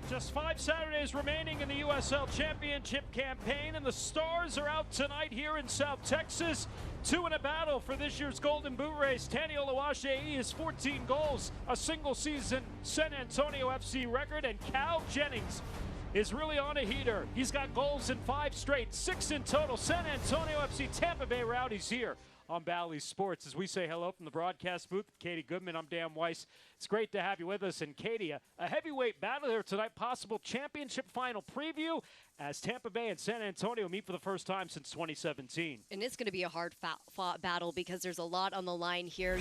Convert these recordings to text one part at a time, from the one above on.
Just 5 Saturdays remaining in the USL Championship campaign, and the Stars are out tonight here in South Texas. 2 in a battle for this year's Golden Boot race. Taniel Oluwaseyi is 14 goals, a single-season San Antonio FC record, and Cal Jennings is really on a heater. He's got goals in 5 straight, 6 in total. San Antonio FC, Tampa Bay Rowdies here on Bally Sports. As we say hello from the broadcast booth, Katie Goodman, I'm Dan Weiss. It's great to have you with us. And Katie, a heavyweight battle here tonight, possible championship final preview as Tampa Bay and San Antonio meet for the first time since 2017. And it's going to be a hard-fought battle because there's a lot on the line here.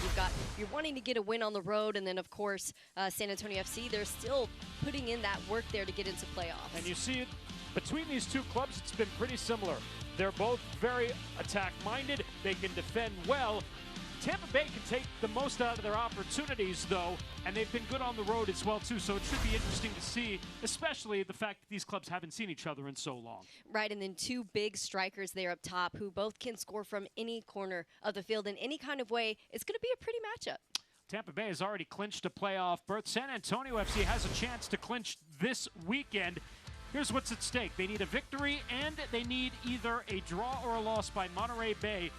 You're wanting to get a win on the road, and then, of course, San Antonio FC, they're still putting in that work there to get into playoffs. And you see, between these two clubs, it's been pretty similar. They're both very attack-minded. They can defend well. Tampa Bay can take the most out of their opportunities, though, and they've been good on the road as well, too. So it should be interesting to see, especially the fact that these clubs haven't seen each other in so long. Right, and then 2 big strikers there up top who both can score from any corner of the field in any kind of way. It's going to be a pretty matchup. Tampa Bay has already clinched a playoff berth. San Antonio FC has a chance to clinch this weekend. Here's what's at stake. They need a victory, and they need either a draw or a loss by Monterey Bay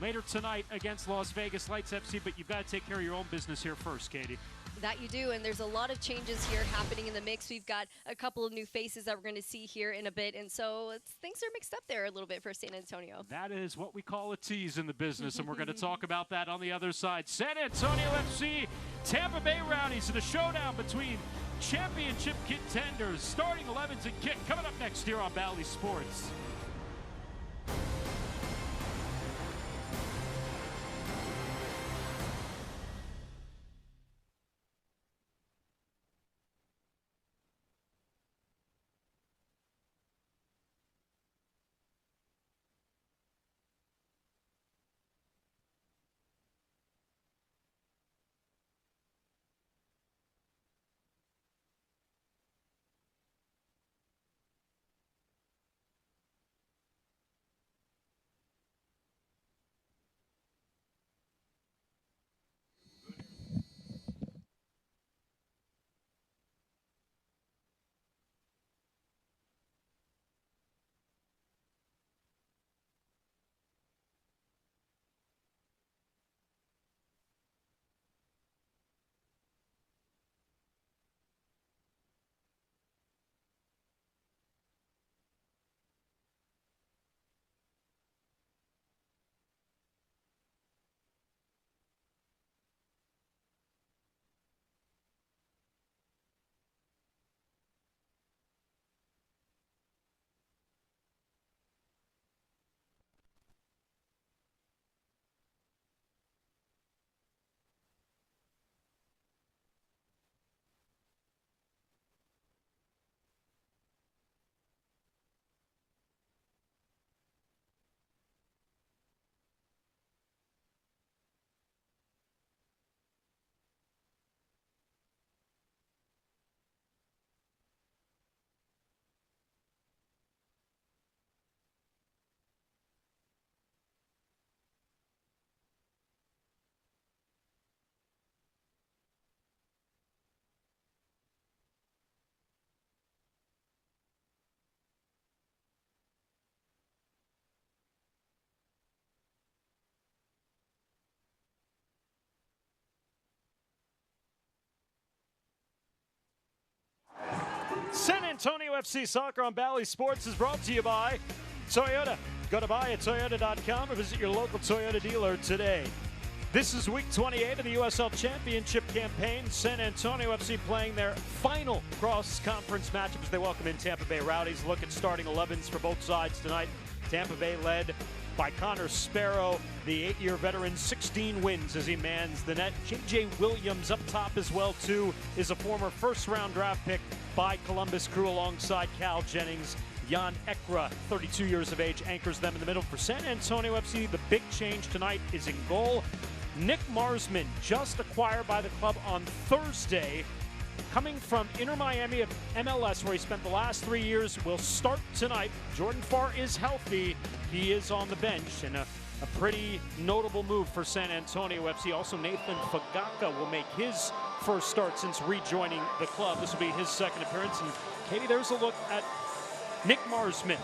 later tonight against Las Vegas Lights FC, but you've got to take care of your own business here first, Katie. That you do, and there's a lot of changes here happening in the mix. We've got a couple of new faces that we're going to see here in a bit, and so things are mixed up there a little bit for San Antonio. That is what we call a tease in the business, and we're going to talk about that on the other side. San Antonio FC, Tampa Bay Rowdies in a showdown between championship contenders. Starting 11s and kick coming up next here on Bally Sports. San Antonio FC Soccer on Bally Sports is brought to you by Toyota. Go to buyatoyota.com or visit your local Toyota dealer today. This is week 28 of the USL Championship campaign. San Antonio FC playing their final cross-conference matchup as they welcome in Tampa Bay Rowdies. Look at starting 11s for both sides tonight. Tampa Bay led by Connor Sparrow, the 8-year veteran, 16 wins as he mans the net. J.J. Williams up top as well, too, is a former first-round draft pick by Columbus Crew alongside Cal Jennings. Jan Ekra, 32 years of age, anchors them in the middle. For San Antonio FC, the big change tonight is in goal. Nick Marsman, just acquired by the club on Thursday, coming from Inter Miami of MLS, where he spent the last 3 years, will start tonight. Jordan Farr is healthy. He is on the bench, and a pretty notable move for San Antonio FC. Also, Nathan Fagaka will make his first start since rejoining the club. This will be his second appearance. And Katie, there's a look at Nick Marsman.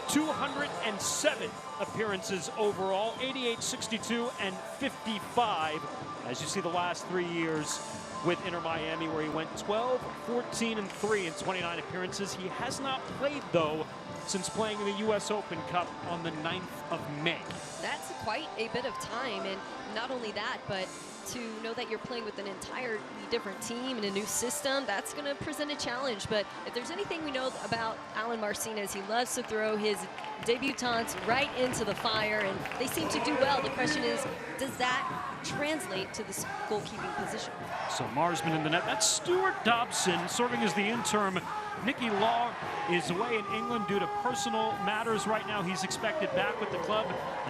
207 appearances overall, 88, 62, and 55. As you see, the last 3 years with Inter Miami, where he went 12, 14, and 3 in 29 appearances. He has not played, though, since playing in the U.S. Open Cup on the 9th of May. That's quite a bit of time, and not only that, but to know that you're playing with an entirely different team and a new system, that's going to present a challenge. But if there's anything we know about Alan Marcinez, he loves to throw his debutants right into the fire, and they seem to do well. The question is, does that translate to this goalkeeping position? So Marsman in the net. That's Stuart Dobson serving as the interim. Nicky Law is away in England due to personal matters right now. He's expected back with the club.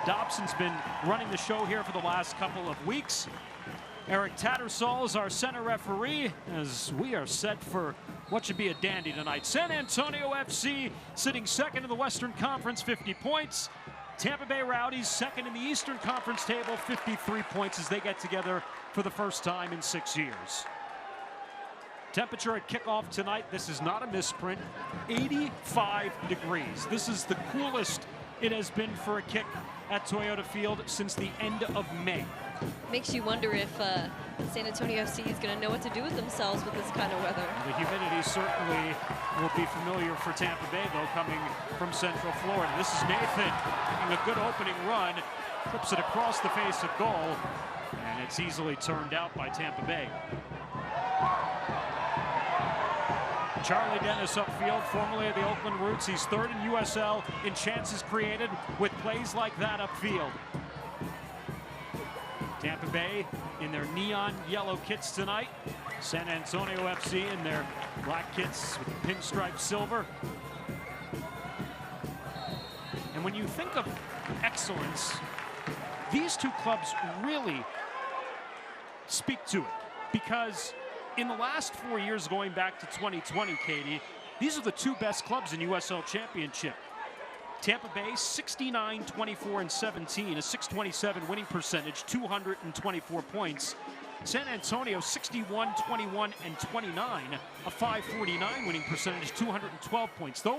Dobson's been running the show here for the last couple of weeks. Eric Tattersall is our center referee as we are set for what should be a dandy tonight. San Antonio FC sitting second in the Western Conference, 50 points. Tampa Bay Rowdies second in the Eastern Conference table, 53 points as they get together for the first time in 6 years. Temperature at kickoff tonight, this is not a misprint, 85 degrees. This is the coolest it has been for a kick at Toyota Field since the end of May. Makes you wonder if San Antonio FC is going to know what to do with themselves with this kind of weather. The humidity certainly will be familiar for Tampa Bay, though, coming from Central Florida. This is Nathan making a good opening run, clips it across the face of goal, and it's easily turned out by Tampa Bay. Charlie Dennis upfield, formerly of the Oakland Roots. He's third in USL in chances created with plays like that upfield. Tampa Bay in their neon yellow kits tonight. San Antonio FC in their black kits with pinstripe silver. And when you think of excellence, these two clubs really speak to it, because in the last 4 years, going back to 2020, Katie, these are the two best clubs in USL Championship. Tampa Bay, 69, 24, and 17, a 627 winning percentage, 224 points. San Antonio, 61, 21, and 29, a 549 winning percentage, 212 points. Though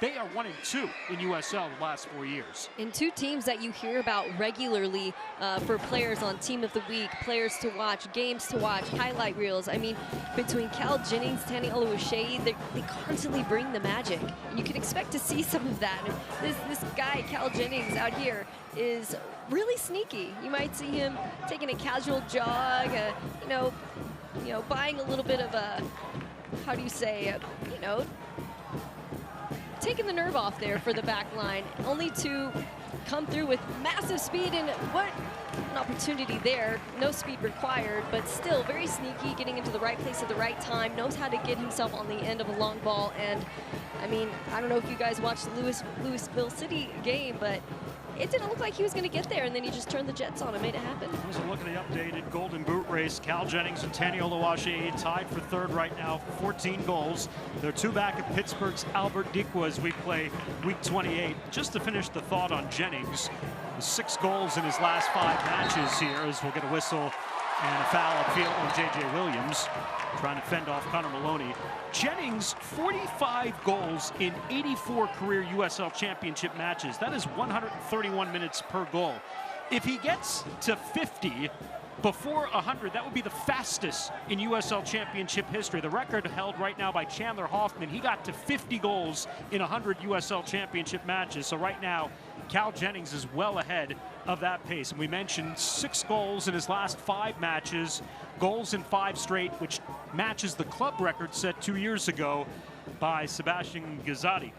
they are 1 and 2 in USL the last 4 years. And two teams that you hear about regularly for players on Team of the Week, players to watch, games to watch, highlight reels. I mean, between Cal Jennings, Tani Oluwaseyi, they constantly bring the magic. And you can expect to see some of that. This guy, Cal Jennings, out here is really sneaky. You might see him taking a casual jog, you know, buying a little bit of a, how do you say, taking the nerve off there for the back line, only to come through with massive speed, and what an opportunity there. No speed required, but still very sneaky, getting into the right place at the right time, knows how to get himself on the end of a long ball. And I mean, I don't know if you guys watched the Louisville City game, but it didn't look like he was going to get there, and then he just turned the jets on and made it happen. Here's a look at the updated Golden Boot race. Cal Jennings and Tani Oluwaseyi tied for third right now, 14 goals. They're two back at Pittsburgh's Albert Dikwa as we play week 28. Just to finish the thought on Jennings, 6 goals in his last 5 matches here, as we'll get a whistle and a foul upfield on J.J. Williams, trying to fend off Connor Maloney. Jennings, 45 goals in 84 career USL Championship matches. That is 131 minutes per goal. If he gets to 50 before 100, that would be the fastest in USL Championship history. The record held right now by Chandler Hoffman. He got to 50 goals in 100 USL Championship matches. So right now, Cal Jennings is well ahead of that pace. And we mentioned 6 goals in his last 5 matches, goals in 5 straight, which matches the club record set 2 years ago by Sebastian Gazzotti.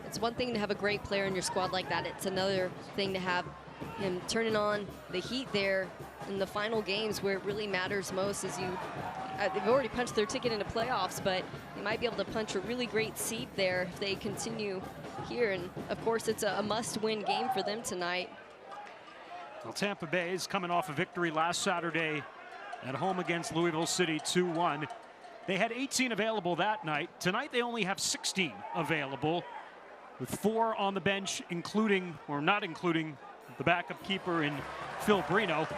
It's one thing to have a great player in your squad like that. It's another thing to have him turning on the heat there in the final games where it really matters most. As they've already punched their ticket into playoffs, but they might be able to punch a really great seat there if they continue here. And of course, it's a must-win game for them tonight. Well, Tampa Bay is coming off a victory last Saturday at home against Louisville City, 2-1. They had 18 available that night. Tonight they only have 16 available. with 4 on the bench, including, or not including, the backup keeper in Phil Brino.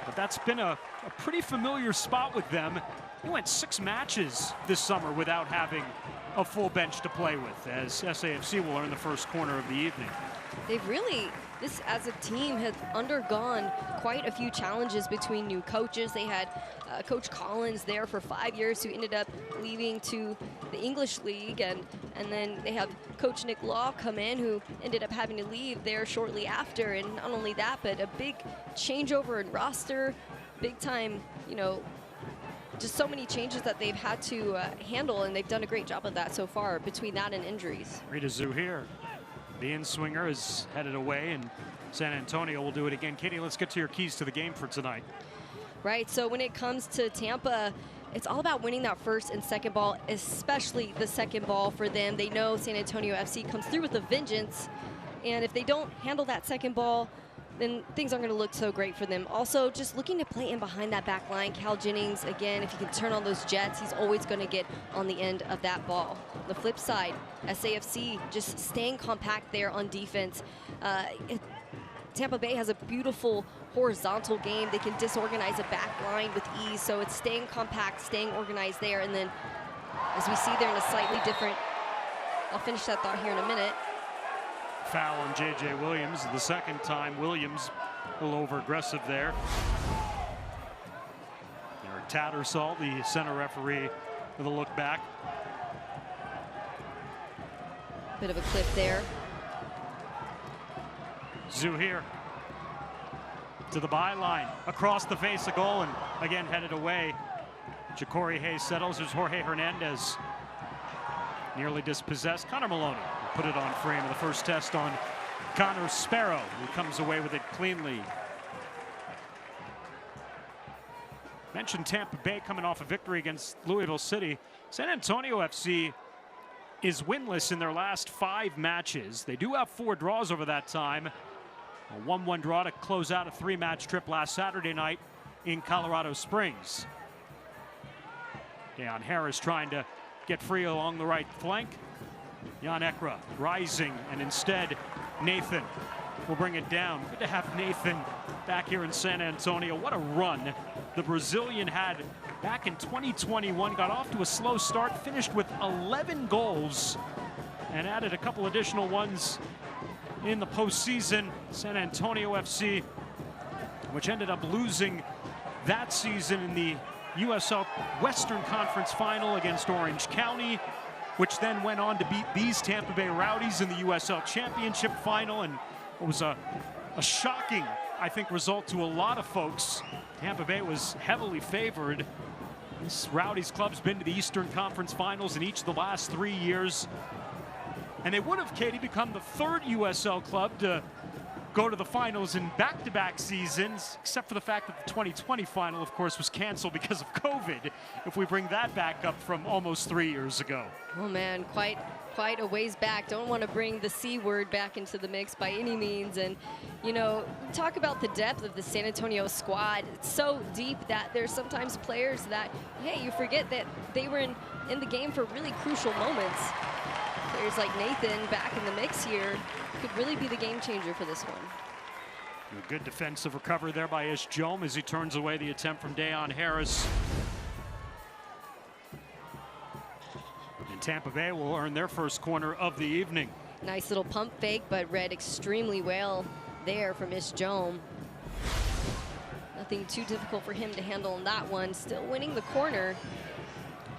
But that's been a pretty familiar spot with them. He went 6 matches this summer without having a full bench to play with, as SAFC will earn the first corner of the evening. They've really, this as a team, has undergone quite a few challenges between new coaches. They had Coach Collins there for 5 years, who ended up leaving to the English League, and then they have Coach Nick Law come in, who ended up having to leave there shortly after. And not only that, but a big changeover in roster, big time, you know, just so many changes that they've had to handle, and they've done a great job of that so far between that and injuries. Rita Zuhair, the in-swinger, is headed away, and San Antonio will do it again. Katie, let's get to your keys to the game for tonight. Right, so when it comes to Tampa, it's all about winning that first and second ball, especially the second ball for them. They know San Antonio FC comes through with a vengeance, and if they don't handle that second ball, then things aren't going to look so great for them. Also, just looking to play in behind that back line. Cal Jennings, again, if he can turn on those jets, he's always going to get on the end of that ball. The flip side, SAFC just staying compact there on defense. Tampa Bay has a beautiful horizontal game. They can disorganize a back line with ease, so it's staying compact, staying organized there. And then, as we see there in a slightly different, I'll finish that thought here in a minute. Foul on J.J. Williams, the second time. Williams a little over-aggressive there. Eric Tattersall, the center referee, with a look back. Bit of a clip there. Zuhair to the byline, across the face of goal, and again headed away. Ja'Cory Hayes settles. There's Jorge Hernandez, nearly dispossessed. Connor Maloney put it on frame in the first test on Connor Sparrow, who comes away with it cleanly. Mentioned Tampa Bay coming off a victory against Louisville City. San Antonio FC is winless in their last 5 matches. They do have 4 draws over that time. A 1-1 draw to close out a 3-match trip last Saturday night in Colorado Springs. Deion Harris trying to get free along the right flank. Jan Ekra rising, and instead Nathan will bring it down. Good to have Nathan back here in San Antonio. What a run the Brazilian had back in 2021. Got off to a slow start, finished with 11 goals, and added a couple additional ones in the postseason. San Antonio FC, which ended up losing that season in the USL Western Conference Final against Orange County, which then went on to beat these Tampa Bay Rowdies in the USL Championship Final. And it was a shocking, I think, result to a lot of folks. Tampa Bay was heavily favored. This Rowdies club's been to the Eastern Conference Finals in each of the last 3 years. And they would have, Katie, become the 3rd USL club to go to the finals in back-to-back seasons, except for the fact that the 2020 final, of course, was canceled because of COVID, if we bring that back up from almost 3 years ago. Oh man, quite a ways back. Don't want to bring the C word back into the mix by any means. And you know, talk about the depth of the San Antonio squad. It's so deep that there's sometimes players that, hey, you forget that they were in the game for really crucial moments. Players like Nathan back in the mix here could really be the game changer for this one. A good defensive recovery there by Ish Jome as he turns away the attempt from Deion Harris. And Tampa Bay will earn their first corner of the evening. Nice little pump fake, but read extremely well there from Ish Jome. Nothing too difficult for him to handle in that one. Still winning the corner.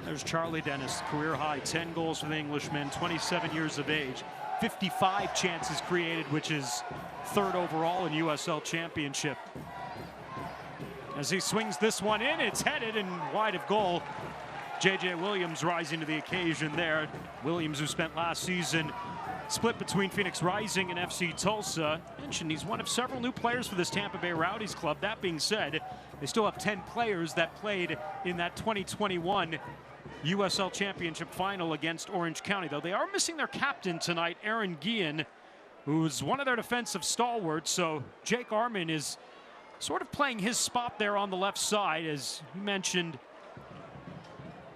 There's Charlie Dennis, career high, 10 goals for the Englishman, 27 years of age, 55 chances created, which is 3rd overall in USL Championship. As he swings this one in, it's headed and wide of goal. J.J. Williams rising to the occasion there. Williams, who spent last season split between Phoenix Rising and FC Tulsa. Mentioned he's one of several new players for this Tampa Bay Rowdies club. That being said, they still have 10 players that played in that 2021 USL Championship final against Orange County, though they are missing their captain tonight, Aaron Guillen, who's one of their defensive stalwarts. So Jake Armin is sort of playing his spot there on the left side. As you mentioned,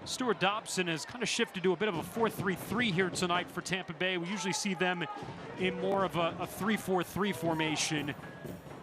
Stuart Dobson has kind of shifted to a bit of a 4-3-3 here tonight for Tampa Bay. We usually see them in more of a 3-4-3 formation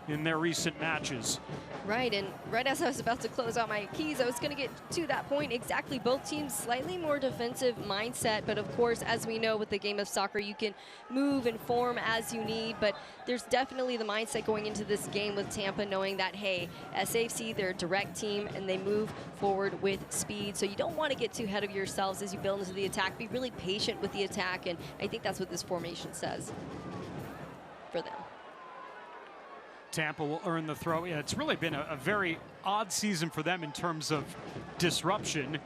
in their recent matches. Right, and right as I was about to close out my keys, I was going to get to that point exactly. Both teams slightly more defensive mindset, but of course, as we know with the game of soccer, you can move and form as you need, but there's definitely the mindset going into this game with Tampa knowing that, hey, SAFC, they're a direct team and they move forward with speed, so you don't want to get too ahead of yourselves as you build into the attack. Be really patient with the attack, and I think that's what this formation says for them. Tampa will earn the throw. Yeah, it's really been a very odd season for them in terms of disruption.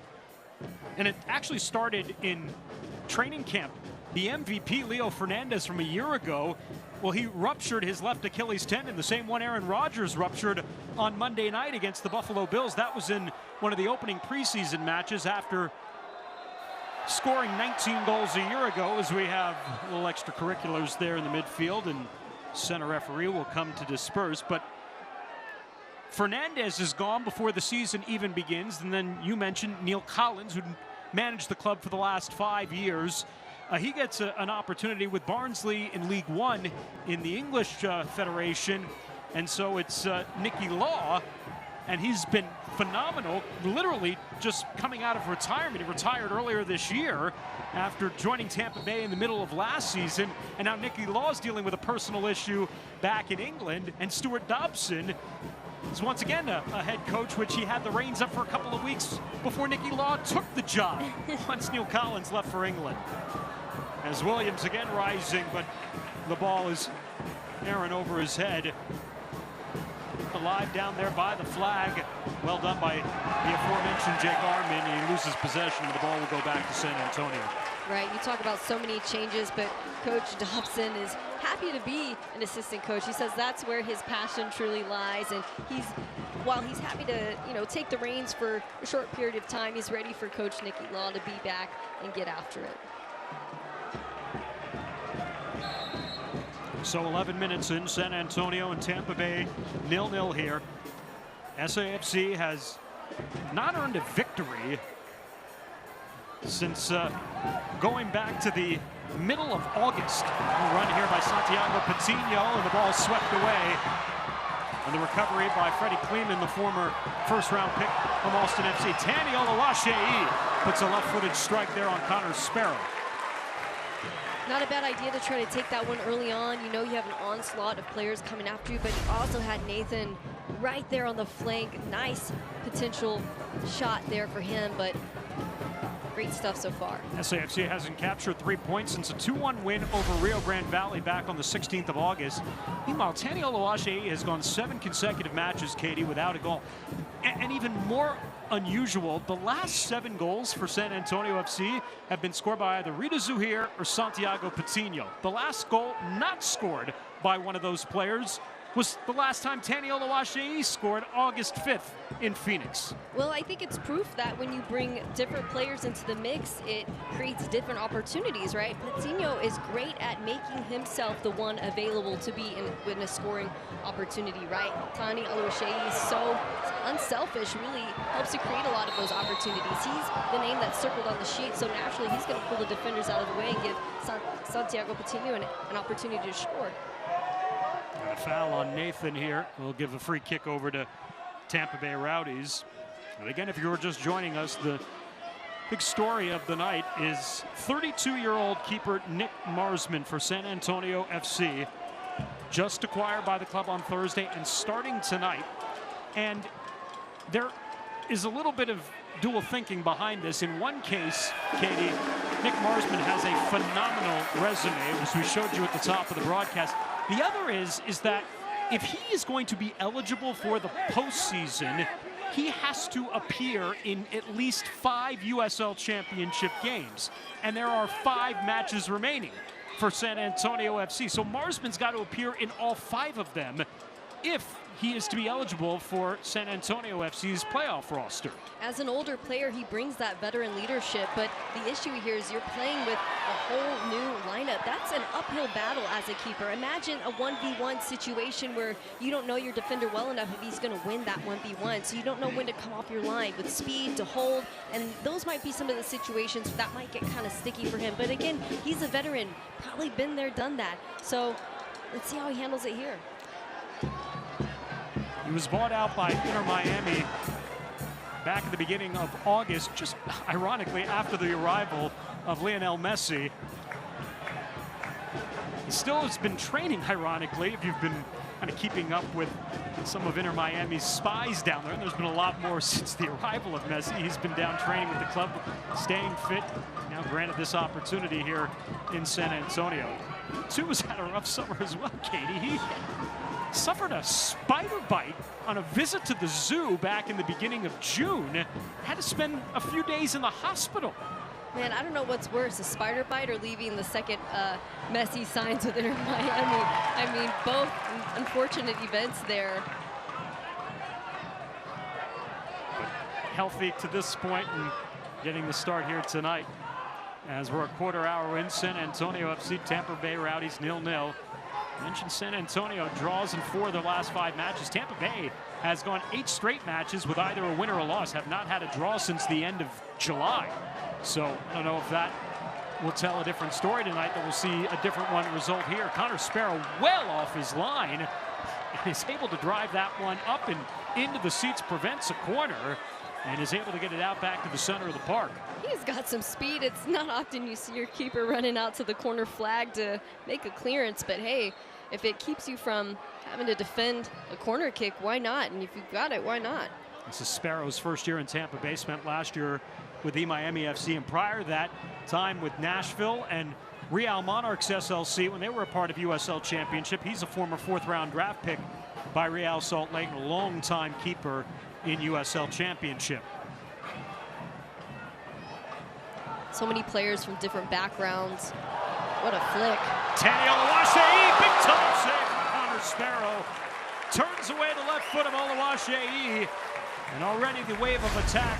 And it actually started in training camp. The MVP, Leo Fernandez, from a year ago, well, he ruptured his left Achilles tendon, the same one Aaron Rodgers ruptured on Monday night against the Buffalo Bills. That was in one of the opening preseason matches after scoring 19 goals a year ago, as we have little extracurriculars there in the midfield, and center referee will come to disperse. But Fernandez is gone before the season even begins. And then you mentioned Neil Collins, who managed the club for the last 5 years. He gets an opportunity with Barnsley in League One in the English Federation. And so it's Nicky Law, and he's been phenomenal, literally just coming out of retirement. He retired earlier this year after joining Tampa Bay in the middle of last season, and now Nicky Law is dealing with a personal issue back in England, and Stuart Dobson is once again a head coach, which he had the reins up for a couple of weeks before Nicky Law took the job once Neil Collins left for England. As Williams again rising, but the ball is airing over his head. Alive down there by the flag. Well done by the aforementioned Jake Armin. He loses possession, and the ball will go back to San Antonio. Right, you talk about so many changes, but Coach Dobson is happy to be an assistant coach. He says that's where his passion truly lies, and while he's happy to, take the reins for a short period of time, he's ready for Coach Nicky Law to be back and get after it. So 11 minutes in, San Antonio and Tampa Bay 0-0 here. SAFC has not earned a victory since going back to the middle of August. A run here by Santiago Patino, and the ball swept away. And the recovery by Freddie Kleeman, the former first-round pick from Austin FC. Tani Oluwaseyi puts a left-footed strike there on Connor Sparrow. Not a bad idea to try to take that one early on. You know you have an onslaught of players coming after you, but you also had Nathan right there on the flank. Nice potential shot there for him, but great stuff so far. SAFC hasn't captured 3 points since a 2-1 win over Rio Grande Valley back on the 16th of August. Meanwhile, Tani Oluwaseyi has gone 7 consecutive matches, Katie, without a goal. And even more unusual, the last 7 goals for San Antonio FC have been scored by either Rida Zuhir or Santiago Patino. The last goal not scored by one of those players was the last time Tani Oluwaseyi scored, August 5th in Phoenix. Well, I think it's proof that when you bring different players into the mix, it creates different opportunities, right? Patino is great at making himself the one available to be in a scoring opportunity, right? Tani Oluwaseyi is so unselfish, really helps to create a lot of those opportunities. He's the name that's circled on the sheet, so naturally he's going to pull the defenders out of the way and give Santiago Patino an opportunity to score. And a foul on Nathan here. We'll give a free kick over to Tampa Bay Rowdies. And again, if you were just joining us, the big story of the night is 32-year-old keeper Nick Marsman for San Antonio FC, just acquired by the club on Thursday and starting tonight. And there is a little bit of dual thinking behind this. In one case, Katie, Nick Marsman has a phenomenal resume, as we showed you at the top of the broadcast. The other is that if he is going to be eligible for the postseason, he has to appear in at least 5 USL Championship games. And there are 5 matches remaining for San Antonio FC. So Marsman's got to appear in all 5 of them if he is to be eligible for San Antonio FC's playoff roster. As an older player, he brings that veteran leadership, but the issue here is you're playing with a whole new lineup. That's an uphill battle as a keeper. Imagine a 1v1 situation where you don't know your defender well enough if he's going to win that 1v1, so you don't know when to come off your line with speed to hold, and those might be some of the situations that might get kind of sticky for him. But again, he's a veteran, probably been there, done that. So let's see how he handles it here. He was bought out by Inter Miami back at the beginning of August, just ironically after the arrival of Lionel Messi. He still has been training, ironically, if you've been kind of keeping up with some of Inter Miami's spies down there. And there's been a lot more since the arrival of Messi. He's been down training with the club, staying fit. Now granted this opportunity here in San Antonio. Too has had a rough summer as well, Katie. He suffered a spider bite on a visit to the zoo back in the beginning of June. Had to spend a few days in the hospital. Man, I don't know what's worse, a spider bite or leaving the second Messi signs with Inter Miami. I mean, both unfortunate events there. But healthy to this point and getting the start here tonight. As we're a quarter hour in, San Antonio FC, Tampa Bay Rowdies 0-0. Mentioned San Antonio draws in 4 of their last 5 matches. Tampa Bay has gone 8 straight matches with either a win or a loss, have not had a draw since the end of July. So I don't know if that will tell a different story tonight, that we'll see a different one result here. Connor Sparrow well off his line and is able to drive that one up and into the seats, prevents a corner, and is able to get it out back to the center of the park. He's got some speed. It's not often you see your keeper running out to the corner flag to make a clearance, but hey, if it keeps you from having to defend a corner kick, why not? And if you've got it, why not? This is Sparrow's first year in Tampa Bay, spent last year with Miami FC, and prior to that time with Nashville and Real Monarchs SLC when they were a part of USL Championship. He's a former 4th-round draft pick by Real Salt Lake, a long-time keeper in USL Championship. So many players from different backgrounds. What a flick. Tani Oluwaseyi, big time save from Connor Sparrow. Turns away the left foot of Oluwaseyi, and already the wave of attack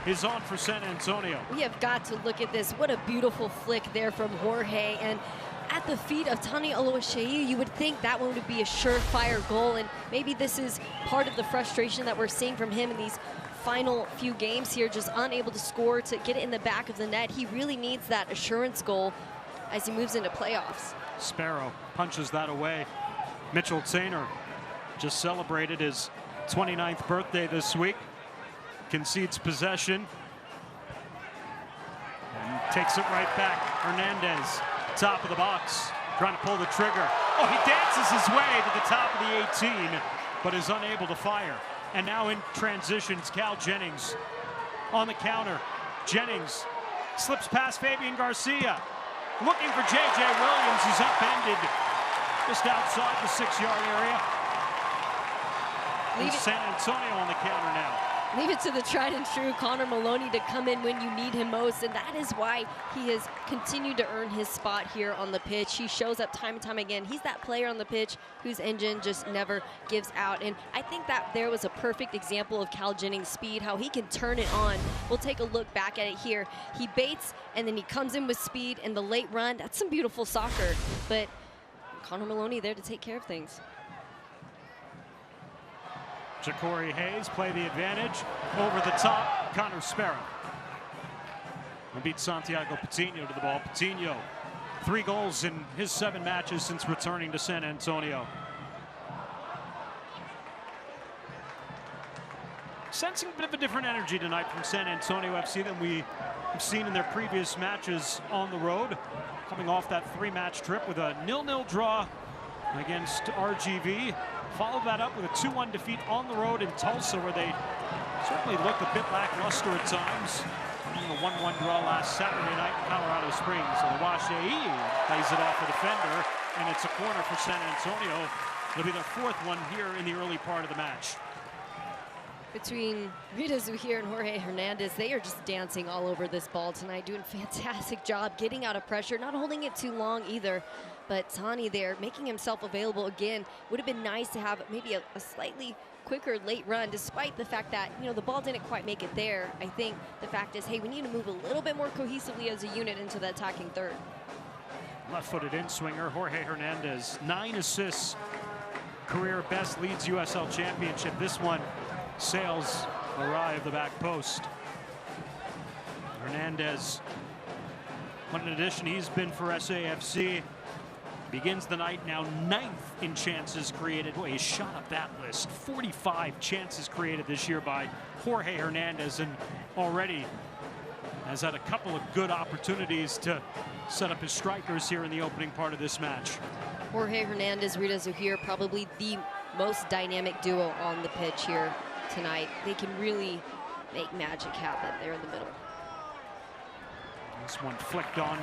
is on for San Antonio. We have got to look at this. What a beautiful flick there from Jorge. And at the feet of Tani Oluwaseyi, you would think that one would be a surefire goal. And maybe this is part of the frustration that we're seeing from him in these final few games here, just unable to score, to get it in the back of the net. He really needs that assurance goal as he moves into playoffs. Sparrow punches that away. Mitchell Tainer just celebrated his 29th birthday this week. Concedes possession. And takes it right back. Hernandez, top of the box, trying to pull the trigger. Oh, he dances his way to the top of the 18, but is unable to fire. And now in transitions, Cal Jennings on the counter. Jennings slips past Fabian Garcia. Looking for J.J. Williams. He's upended just outside the 6-yard area. And San Antonio on the counter now. Leave it to the tried and true Connor Maloney to come in when you need him most, and that is why he has continued to earn his spot here on the pitch. He shows up time and time again. He's that player on the pitch whose engine just never gives out, and I think that there was a perfect example of Cal Jennings' speed, how he can turn it on. We'll take a look back at it here. He baits, and then he comes in with speed, and the late run, that's some beautiful soccer, but Connor Maloney there to take care of things. Ja'Cory Hayes play the advantage. Over the top, Connor Sparrow. And beats Santiago Patino to the ball. Patino, 3 goals in his 7 matches since returning to San Antonio. Sensing a bit of a different energy tonight from San Antonio FC than we've seen in their previous matches on the road. Coming off that 3-match trip with a 0-0 draw against RGV. Followed that up with a 2-1 defeat on the road in Tulsa, where they certainly looked a bit lackluster at times. A 1-1 draw last Saturday night in Colorado Springs. So Oluwaseyi plays it off the defender, and it's a corner for San Antonio. It'll be their 4th one here in the early part of the match. Between Rita Zuhir and Jorge Hernandez, they are just dancing all over this ball tonight, doing a fantastic job getting out of pressure, not holding it too long either. But Tani there making himself available again. Would have been nice to have maybe a slightly quicker late run, despite the fact that, you know, the ball didn't quite make it there. I think the fact is, hey, we need to move a little bit more cohesively as a unit into the attacking third. Left-footed in-swinger Jorge Hernandez, 9 assists, career best, leads USL Championship. This one sails awry of the back post. Hernandez, what an addition he's been for SAFC. Begins the night now 9th in chances created. Boy, he's shot up that list. 45 chances created this year by Jorge Hernandez, and already has had a couple of good opportunities to set up his strikers here in the opening part of this match. Jorge Hernandez, Rita Zuhir, probably the most dynamic duo on the pitch here tonight. They can really make magic happen there in the middle. This one flicked on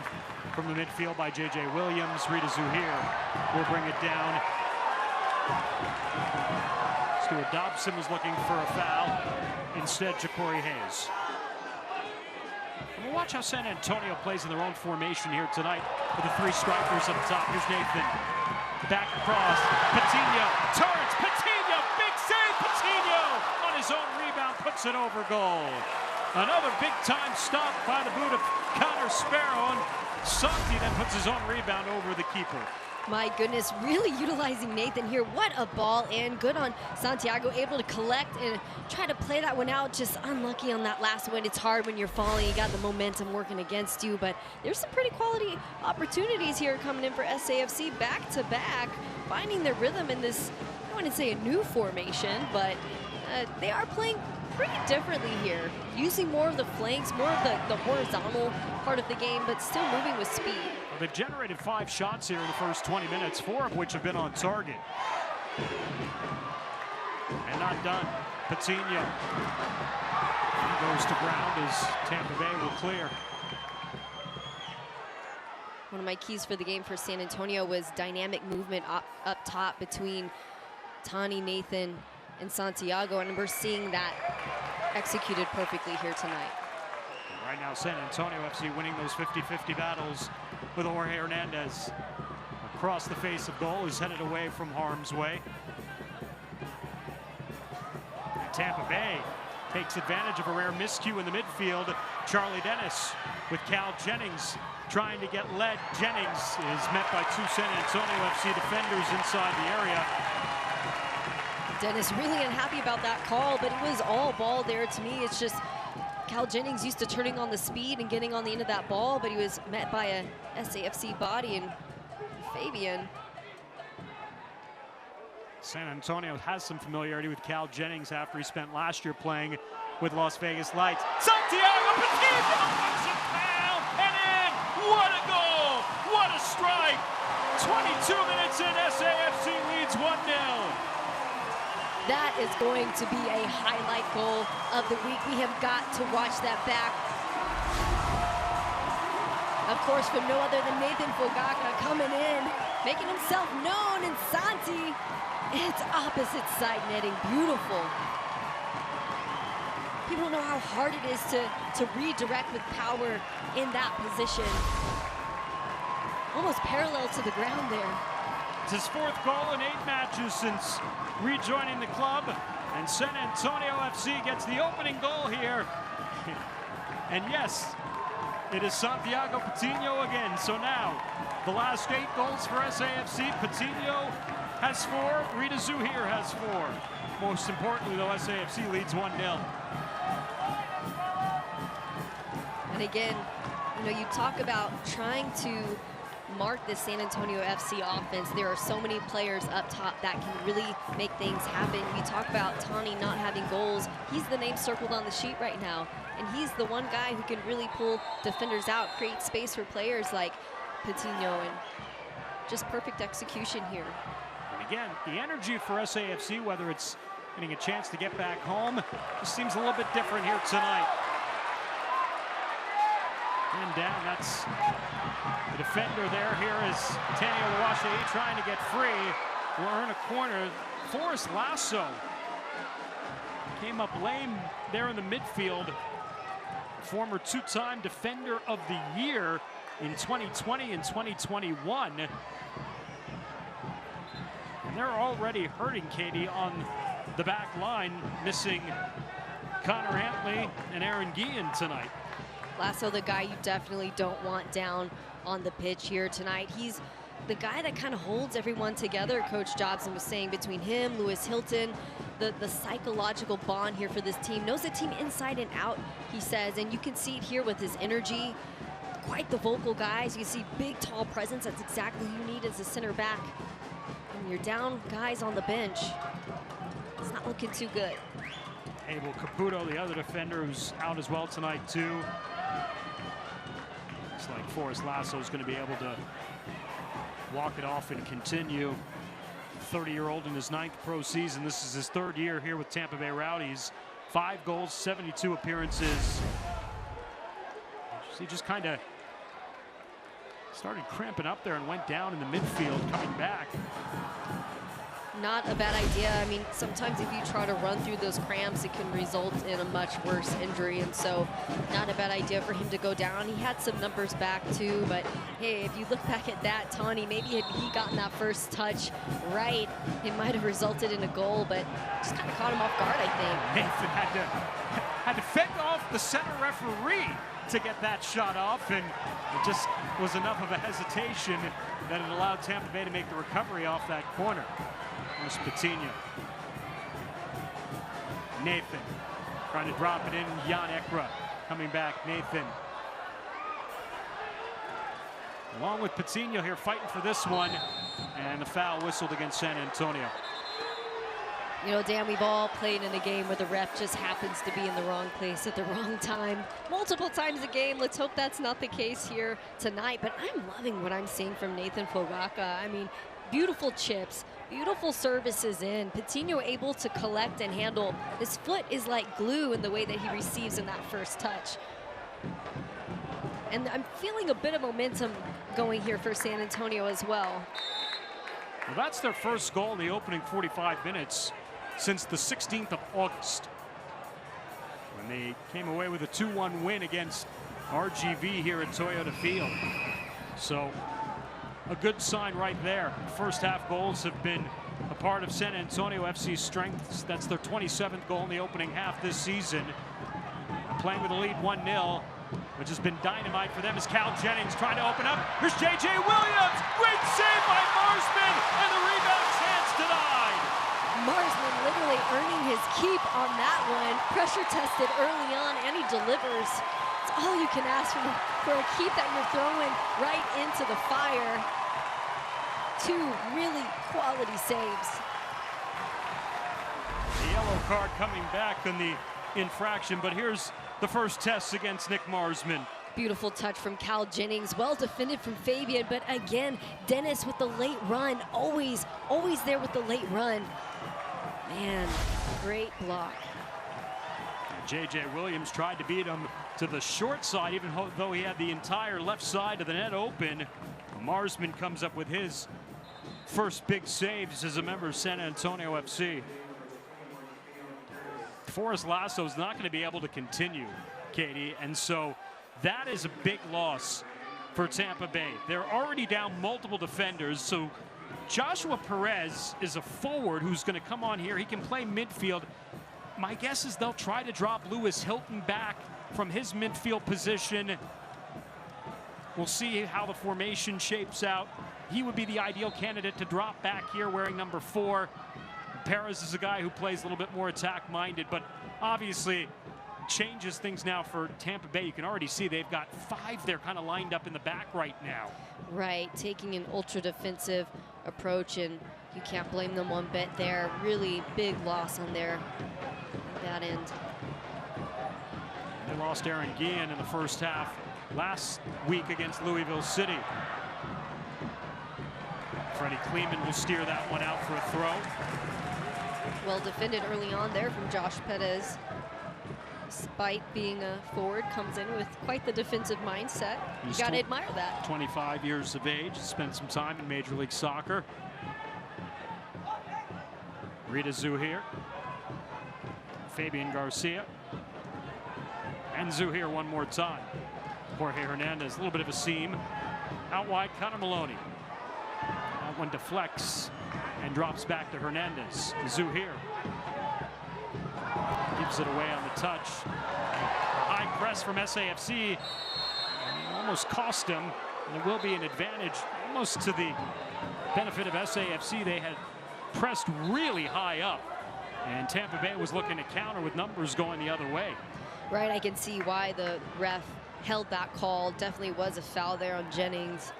from the midfield by J.J. Williams. Rita Zuhir will bring it down. Stuart Dobson was looking for a foul. Instead, Ja'Cory Hayes. And we'll watch how San Antonio plays in their own formation here tonight with the 3 strikers up top. Here's Nathan. Back across. Patino. Torrance. Patino. Big save. Patino on his own rebound. Puts it over goal. Another big-time stop by the boot of Connor Sparrow, and Santi then puts his own rebound over the keeper. My goodness, really utilizing Nathan here. What a ball, and good on Santiago, able to collect and try to play that one out. Just unlucky on that last one. It's hard when you're falling. You got the momentum working against you, but there's some pretty quality opportunities here coming in for SAFC back-to-back, finding their rhythm in this, I don't want to say a new formation, but they are playing pretty differently here, using more of the flanks, more of the horizontal part of the game, but still moving with speed. Well, they've generated 5 shots here in the first 20 minutes, 4 of which have been on target. And not done. Patino goes to ground as Tampa Bay will clear. One of my keys for the game for San Antonio was dynamic movement up top between Tani, Nathan, and Santiago, and we're seeing that executed perfectly here tonight. Right now, San Antonio FC winning those 50-50 battles with Jorge Hernandez. Across the face of goal, is headed away from harm's way. And Tampa Bay takes advantage of a rare miscue in the midfield. Charlie Dennis with Cal Jennings trying to get led. Jennings is met by 2 San Antonio FC defenders inside the area. Dennis really unhappy about that call, but it was all ball there to me. It's just Cal Jennings used to turning on the speed and getting on the end of that ball, but he was met by a SAFC body and Fabian. San Antonio has some familiarity with Cal Jennings after he spent last year playing with Las Vegas Lights. Santiago Patino puts it down and in. What a goal! What a strike! 22 minutes in, SAFC leads 1-0. That is going to be a highlight goal of the week. We have got to watch that back. Of course, from no other than Nathan Fogaka coming in, making himself known, and Santi, it's opposite side netting. Beautiful. People know how hard it is to redirect with power in that position. Almost parallel to the ground there. It's his 4th goal in 8 matches since rejoining the club, and San Antonio FC gets the opening goal here. And yes, it is Santiago Patino again. So now, the last 8 goals for SAFC. Patino has 4, Rita Zuhir has 4. Most importantly, though, SAFC leads 1-0. And again, you know, you talk about trying to mark the San Antonio FC offense. There are so many players up top that can really make things happen. We talk about Tani not having goals. He's the name circled on the sheet right now, and he's the one guy who can really pull defenders out, create space for players like Patino, and just perfect execution here. And again, the energy for SAFC, whether it's getting a chance to get back home, just seems a little bit different here tonight. And down, that's the defender there. Here is Tani Oluwaseyi trying to get free. Will earn a corner. Forrest Lasso came up lame there in the midfield. Former two-time Defender of the Year in 2020 and 2021. And they're already hurting, Katie, on the back line, missing Connor Antley and Aaron Guillen tonight. Lasso, the guy you definitely don't want down on the pitch here tonight. He's the guy that kind of holds everyone together. Coach Jobson was saying between him, Lewis Hilton, the psychological bond here for this team. Knows the team inside and out, he says, and you can see it here with his energy. Quite the vocal guys. You can see big, tall presence. That's exactly who you need as a center back. And you're down guys on the bench. It's not looking too good. Abel Caputo, the other defender, who's out as well tonight too. Looks like Forrest Lasso is going to be able to walk it off and continue. 30-year-old in his 9th pro season. This is his 3rd year here with Tampa Bay Rowdies. 5 goals, 72 appearances. He just kind of started cramping up there and went down in the midfield, coming back. Not a bad idea. I mean, sometimes if you try to run through those cramps, it can result in a much worse injury. And so not a bad idea for him to go down. He had some numbers back too, but hey, if you look back at that, Tawny, maybe had he gotten that first touch right, it might have resulted in a goal, but just kind of caught him off guard, I think. Nathan had to fend off the center referee to get that shot off, and it just was enough of a hesitation that it allowed Tampa Bay to make the recovery off that corner. There's Patino. Nathan trying to drop it in. Jan Ekra coming back. Nathan. Along with Patino here fighting for this one. And the foul whistled against San Antonio. You know, Dan, we've all played in a game where the ref just happens to be in the wrong place at the wrong time. Multiple times a game. Let's hope that's not the case here tonight. But I'm loving what I'm seeing from Nathan Fogaka. I mean, beautiful chips, beautiful services in. Patino able to collect and handle. His foot is like glue in the way that he receives in that first touch. And I'm feeling a bit of momentum going here for San Antonio as well. Well, that's their first goal in the opening 45 minutes since the 16th of August, when they came away with a 2-1 win against RGV here at Toyota Field. So a good sign right there. First half goals have been a part of San Antonio FC's strengths. That's their 27th goal in the opening half this season. Playing with a lead 1-0, which has been dynamite for them, as Cal Jennings trying to open up. Here's J.J. Williams. Great save by Marsman, and the rebound chance denied. Marsman literally earning his keep on that one. Pressure tested early on, and he delivers. It's all you can ask for a keep that you're throwing right into the fire. 2 really quality saves. The yellow card coming back on the infraction, but here's the first test against Nick Marsman. Beautiful touch from Cal Jennings, well defended from Fabian, but again, Dennis with the late run, always there with the late run. Man, great block. J.J. Williams tried to beat him to the short side, even though he had the entire left side of the net open. Marsman comes up with his first big saves as a member of San Antonio FC. Forrest Lasso is not going to be able to continue, Katie, and so that is a big loss for Tampa Bay. They're already down multiple defenders, so Joshua Perez is a forward who's going to come on here. He can play midfield. My guess is they'll try to drop Lewis Hilton back from his midfield position. We'll see how the formation shapes out. He would be the ideal candidate to drop back here wearing number 4. Perez is a guy who plays a little bit more attack-minded, but obviously changes things now for Tampa Bay. You can already see they've got 5 there kind of lined up in the back right now. Right, taking an ultra-defensive approach, and you can't blame them one bit there. Really big loss on that end. They lost Aaron Guillen in the first half last week against Louisville City. Freddie Kleeman will steer that one out for a throw. Well defended early on there from Josh Perez. Despite being a forward, comes in with quite the defensive mindset. You got to admire that. 25 years of age, spent some time in Major League Soccer. Rita Zuhir. Fabian Garcia. Enzo here one more time. Jorge Hernandez, a little bit of a seam. Out wide, Connor Maloney. That one deflects and drops back to Hernandez. Zoo here. Gives it away on the touch. High press from SAFC. Almost cost him. And it will be an advantage almost to the benefit of SAFC. They had pressed really high up. And Tampa Bay was looking to counter with numbers going the other way. Right, I can see why the ref held that call. Definitely was a foul there on Jennings.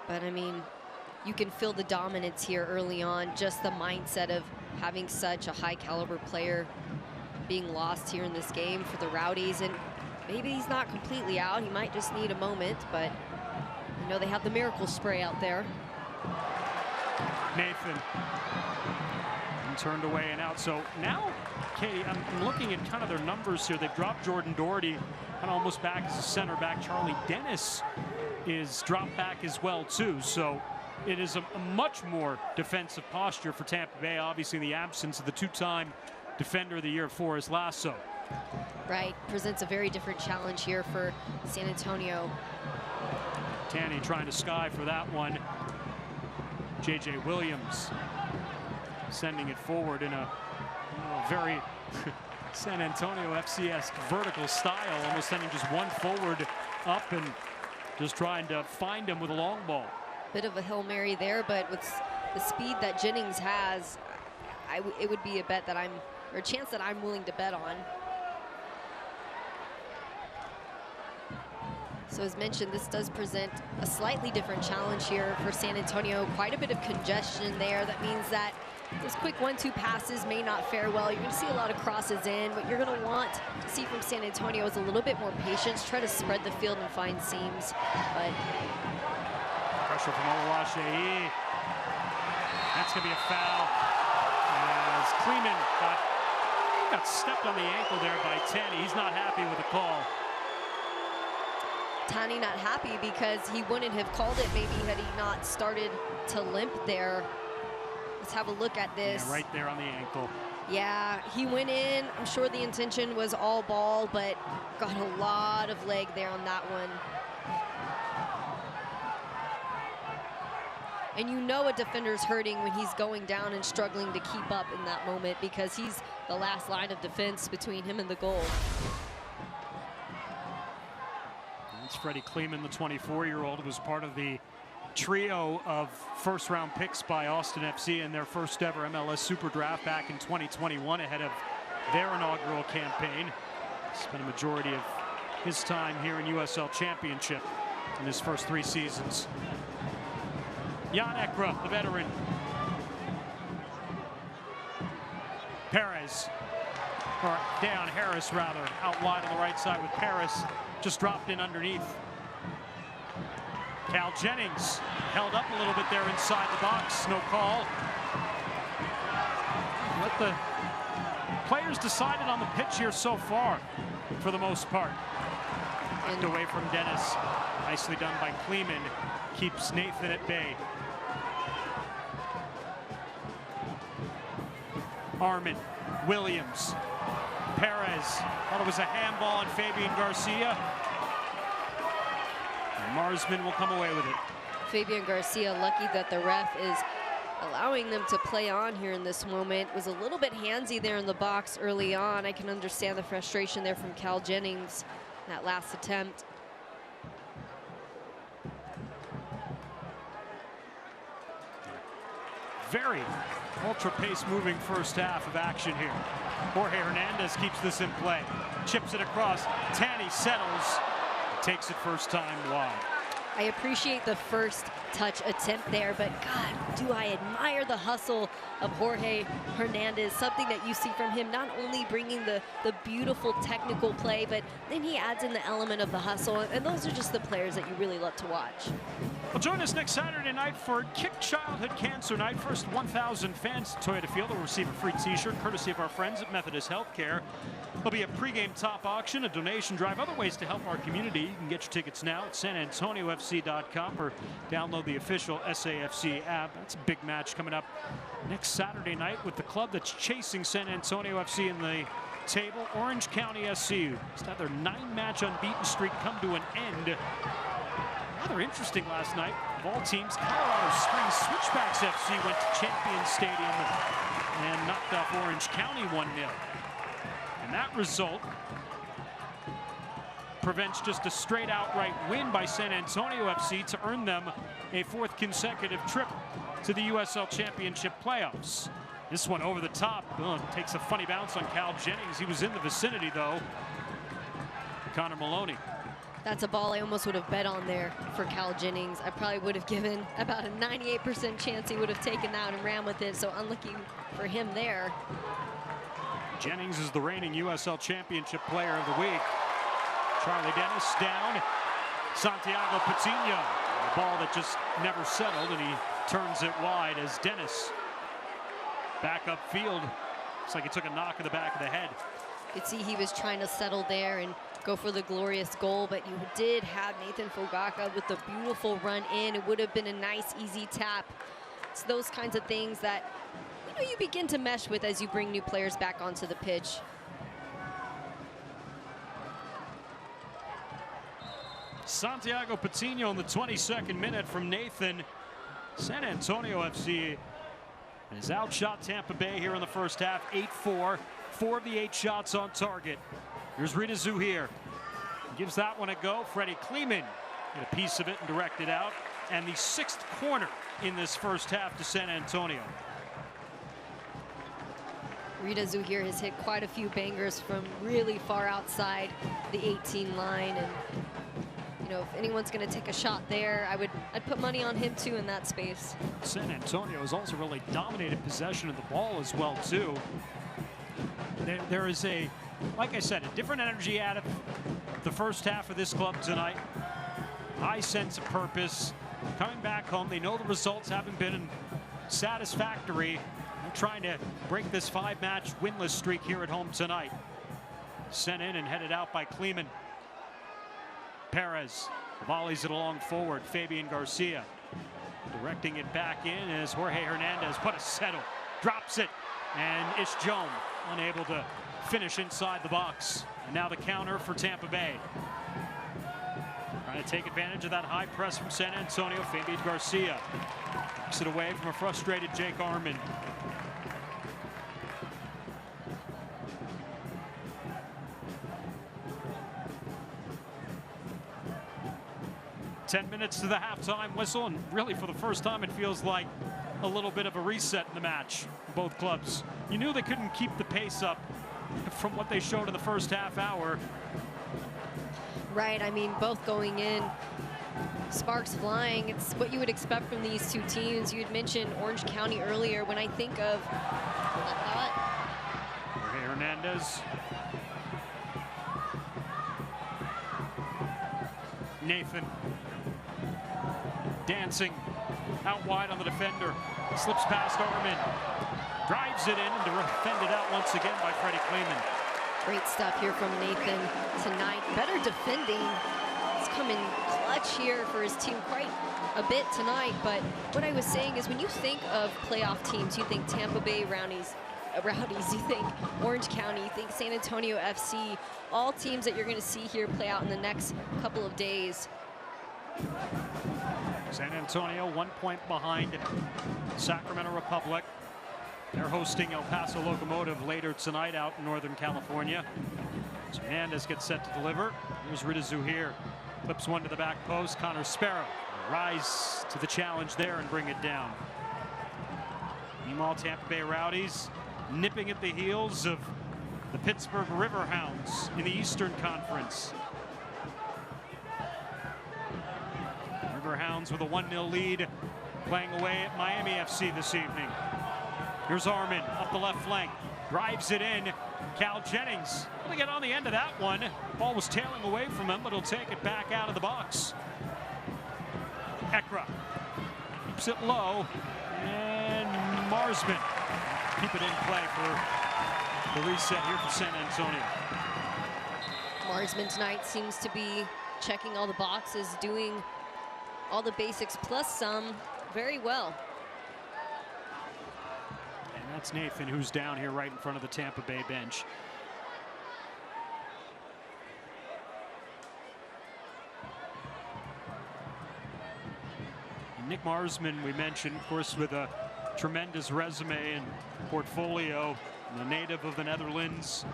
But I mean, you can feel the dominance here early on. Just the mindset of having such a high caliber player being lost here in this game for the Rowdies. And maybe he's not completely out. He might just need a moment, but you know, they have the miracle spray out there. Nathan. And turned away and out. So now, Katie, I'm looking at kind of their numbers here. They've dropped Jordan Doherty kind of almost back as a center back. Charlie Dennis is dropped back as well too. So it is a much more defensive posture for Tampa Bay, obviously in the absence of the two-time Defender of the Year, Forrest Lasso. Right, presents a very different challenge here for San Antonio. Tanny trying to sky for that one. JJ Williams sending it forward in a very San Antonio FC-esque vertical style, almost sending just one forward up and just trying to find him with a long ball. Bit of a Hail Mary there, but with the speed that Jennings has, it would be a bet that or a chance that I'm willing to bet on. So as mentioned, this does present a slightly different challenge here for San Antonio. Quite a bit of congestion there. That means that those quick 1-2 passes may not fare well. You're going to see a lot of crosses in. What you're going to want to see from San Antonio is a little bit more patience. Try to spread the field and find seams. But pressure from Oluwaseyi. That's going to be a foul. As Kleeman got stepped on the ankle there by Tanny. He's not happy with the call. Tanny not happy because he wouldn't have called it maybe had he not started to limp there. Let's have a look at this. Yeah, right there on the ankle. Yeah, he went in. I'm sure the intention was all ball, but got a lot of leg there on that one. And you know a defender's hurting when he's going down and struggling to keep up in that moment because he's the last line of defense between him and the goal. It's Freddie Kleeman, the 24-year-old, who was part of the trio of first-round picks by Austin FC in their first ever MLS Super Draft back in 2021 ahead of their inaugural campaign. Spent a majority of his time here in USL Championship in his first 3 seasons. Jan Ekra, the veteran. Perez, or Deon Harris rather, out wide on the right side with Paris. Just dropped in underneath. Cal Jennings held up a little bit there inside the box. No call. Let the players decided on the pitch here so far, for the most part. And away from Dennis. Nicely done by Kleeman. Keeps Nathan at bay. Armin, Williams, Perez. Thought it was a handball on Fabian Garcia. And Marsman will come away with it. Fabian Garcia lucky that the ref is allowing them to play on here in this moment. Was a little bit handsy there in the box early on. I can understand the frustration there from Cal Jennings in that last attempt. Very ultra-pace moving first half of action here. Jorge Hernandez keeps this in play. Chips it across. Tanny settles. Takes it first time wide. I appreciate the first touch attempt there, but God, do I admire the hustle of Jorge Hernandez. Something that you see from him, not only bringing the beautiful technical play, but then he adds in the element of the hustle. And those are just the players that you really love to watch. Well, join us next Saturday night for Kick Childhood Cancer Night. First 1,000 fans at Toyota Field will receive a free t-shirt courtesy of our friends at Methodist Healthcare. There'll be a pregame top auction, a donation drive, other ways to help our community. You can get your tickets now at sanantoniofc.com or download the official SAFC app. That's a big match coming up next Saturday night with the club that's chasing San Antonio FC in the table, Orange County SC. Just had their 9-match unbeaten streak come to an end. Rather interesting last night. Of all teams, Colorado Springs Switchbacks FC went to Champion Stadium and knocked off Orange County 1-0. And that result prevents just a straight outright win by San Antonio FC to earn them a 4th consecutive trip to the USL Championship playoffs. This one over the top. Takes a funny bounce on Cal Jennings. He was in the vicinity, though. Connor Maloney. That's a ball I almost would have bet on there for Cal Jennings. I probably would have given about a 98% chance he would have taken that and ran with it, so unlucky for him there. Jennings is the reigning USL Championship Player of the Week. Charlie Dennis down. Santiago Patino. A ball that just never settled, and he turns it wide as Dennis back upfield. Looks like he took a knock in the back of the head. You could see he was trying to settle there and go for the glorious goal, but you did have Nathan Fogaka with the beautiful run in. It would have been a nice, easy tap. It's those kinds of things that you begin to mesh with as you bring new players back onto the pitch. Santiago Patino in the 22nd minute from Nathan. San Antonio FC has outshot Tampa Bay here in the first half, 8-4. 4 of the 8 shots on target. Here's Rita Zuhir. Gives that one a go. Freddie Kleeman get a piece of it and direct it out. And the 6th corner in this first half to San Antonio. Rita Zuhir has hit quite a few bangers from really far outside the 18 line, and if anyone's going to take a shot there, I'd put money on him too in that space. San Antonio has also really dominated possession of the ball as well too. There is like I said, a different energy out of the first half of this club tonight. High sense of purpose. Coming back home, they know the results haven't been satisfactory. They're trying to break this 5-match winless streak here at home tonight. Sent in and headed out by Kleeman. Perez volleys it along forward. Fabian Garcia directing it back in as Jorge Hernandez put a settle. Drops it. And Ish Jome unable to finish inside the box. And now the counter for Tampa Bay. Trying to take advantage of that high press from San Antonio. Fabian Garcia takes it away from a frustrated Jake Arman. Ten minutes to the halftime whistle, and really for the first time it feels like a little bit of a reset in the match. Both clubs. You knew they couldn't keep the pace up from what they showed in the first half hour. Right, I mean, both going in, sparks flying. It's what you would expect from these two teams. You had mentioned Orange County earlier. When I think of Jorge Hernandez. Nathan dancing out wide on the defender. Slips past Arman. Drives it in and defended out once again by Freddie Kleeman. Great stuff here from Nathan tonight. Better defending. He's coming clutch here for his team quite a bit tonight. But what I was saying is when you think of playoff teams, you think Tampa Bay Rowdies, you think Orange County, you think San Antonio FC, all teams that you're going to see here play out in the next couple of days. San Antonio 1 point behind Sacramento Republic. They're hosting El Paso Locomotive later tonight out in Northern California. So Hernandez gets set to deliver. Here's Rita Zuhir. Clips one to the back post. Connor Sparrow rise to the challenge there and bring it down. Meanwhile, Tampa Bay Rowdies nipping at the heels of the Pittsburgh Riverhounds in the Eastern Conference. Riverhounds with a 1-0 lead, playing away at Miami FC this evening. Here's Arman up the left flank, drives it in. Cal Jennings will get on the end of that one. Ball was tailing away from him, but he'll take it back out of the box. Ekra keeps it low, and Marsman keep it in play for the reset here for San Antonio. Marsman tonight seems to be checking all the boxes, doing all the basics plus some very well. And that's Nathan, who's down here right in front of the Tampa Bay bench. Nick Marsman, we mentioned, of course, with a tremendous resume and portfolio, the native of the Netherlands,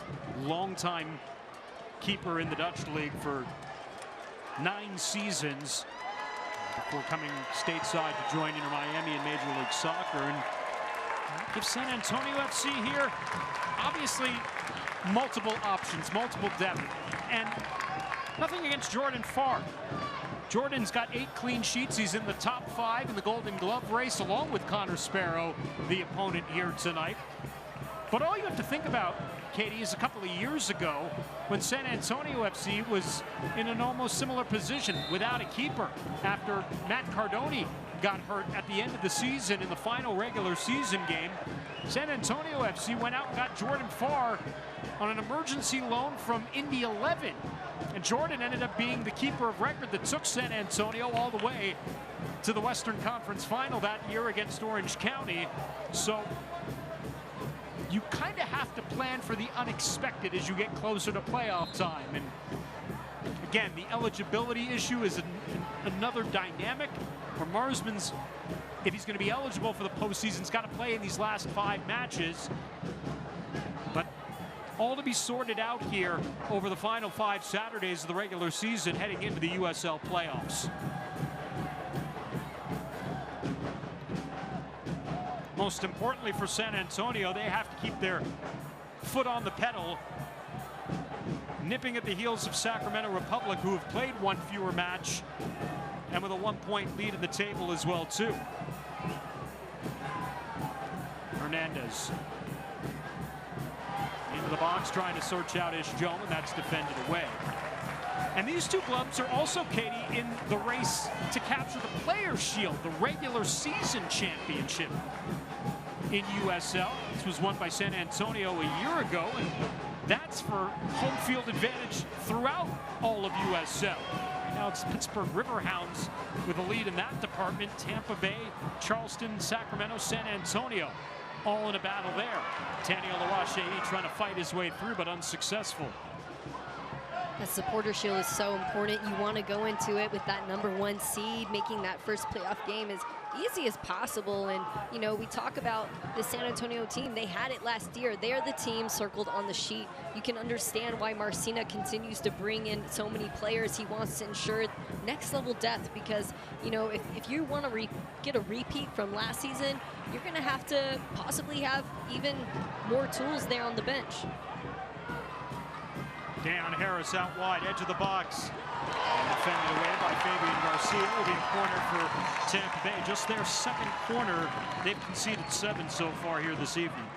longtime keeper in the Dutch league for 9 seasons before coming stateside to join Inter Miami in Major League Soccer. And give San Antonio FC here, obviously, multiple options, multiple depth, and nothing against Jordan Farr. Jordan's got 8 clean sheets. He's in the top 5 in the Golden Glove race, along with Connor Sparrow, the opponent here tonight. But all you have to think about, Katie, is a couple of years ago when San Antonio FC was in an almost similar position without a keeper after Matt Cardoni got hurt at the end of the season in the final regular season game. San Antonio FC went out and got Jordan Farr on an emergency loan from Indy 11. And Jordan ended up being the keeper of record that took San Antonio all the way to the Western Conference Final that year against Orange County. So you kind of have to plan for the unexpected as you get closer to playoff time. And again, the eligibility issue is another dynamic for Marsman's. If he's going to be eligible for the postseason, he's got to play in these last 5 matches. But all to be sorted out here over the final 5 Saturdays of the regular season heading into the USL playoffs. Most importantly for San Antonio, they have to keep their foot on the pedal, nipping at the heels of Sacramento Republic, who have played 1 fewer match and with a 1-point lead in the table as well too. Hernandez into the box, trying to search out Ish Joe, and that's defended away. And these two clubs are also, Katie, in the race to capture the Players' Shield, the regular season championship in USL. This was won by San Antonio a year ago, and that's for home field advantage throughout all of USL. Right now it's Pittsburgh Riverhounds with a lead in that department. Tampa Bay, Charleston, Sacramento, San Antonio, all in a battle there. Taniel Lawashei trying to fight his way through, but unsuccessful. The supporter shield is so important. You want to go into it with that #1 seed, making that first playoff game as easy as possible. And, you know, we talk about the San Antonio team. They had it last year. They're the team circled on the sheet. You can understand why Marcina continues to bring in so many players. He wants to ensure next level depth because, you know, if you want to get a repeat from last season, you're going to have to possibly have even more tools there on the bench. Dan Harris out wide, edge of the box. And defended away by Fabian Garcia. It will be a corner for Tampa Bay. Just their 2nd corner. They've conceded 7 so far here this evening.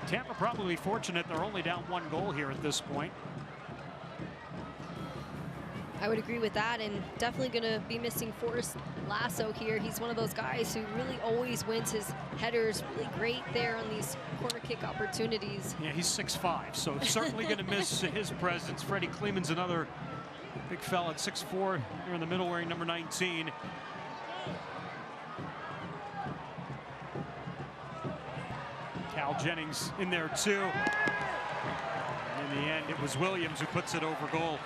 Tampa probably fortunate they're only down 1 goal here at this point. I would agree with that, and definitely going to be missing Forrest Lasso here. He's one of those guys who really always wins his headers really great there on these corner kick opportunities. Yeah, he's 6'5", so certainly going to miss his presence. Freddie Kleeman's another big fella at 6'4", here in the middle wearing number 19. Cal Jennings in there too. And in the end, it was Williams who puts it over goal.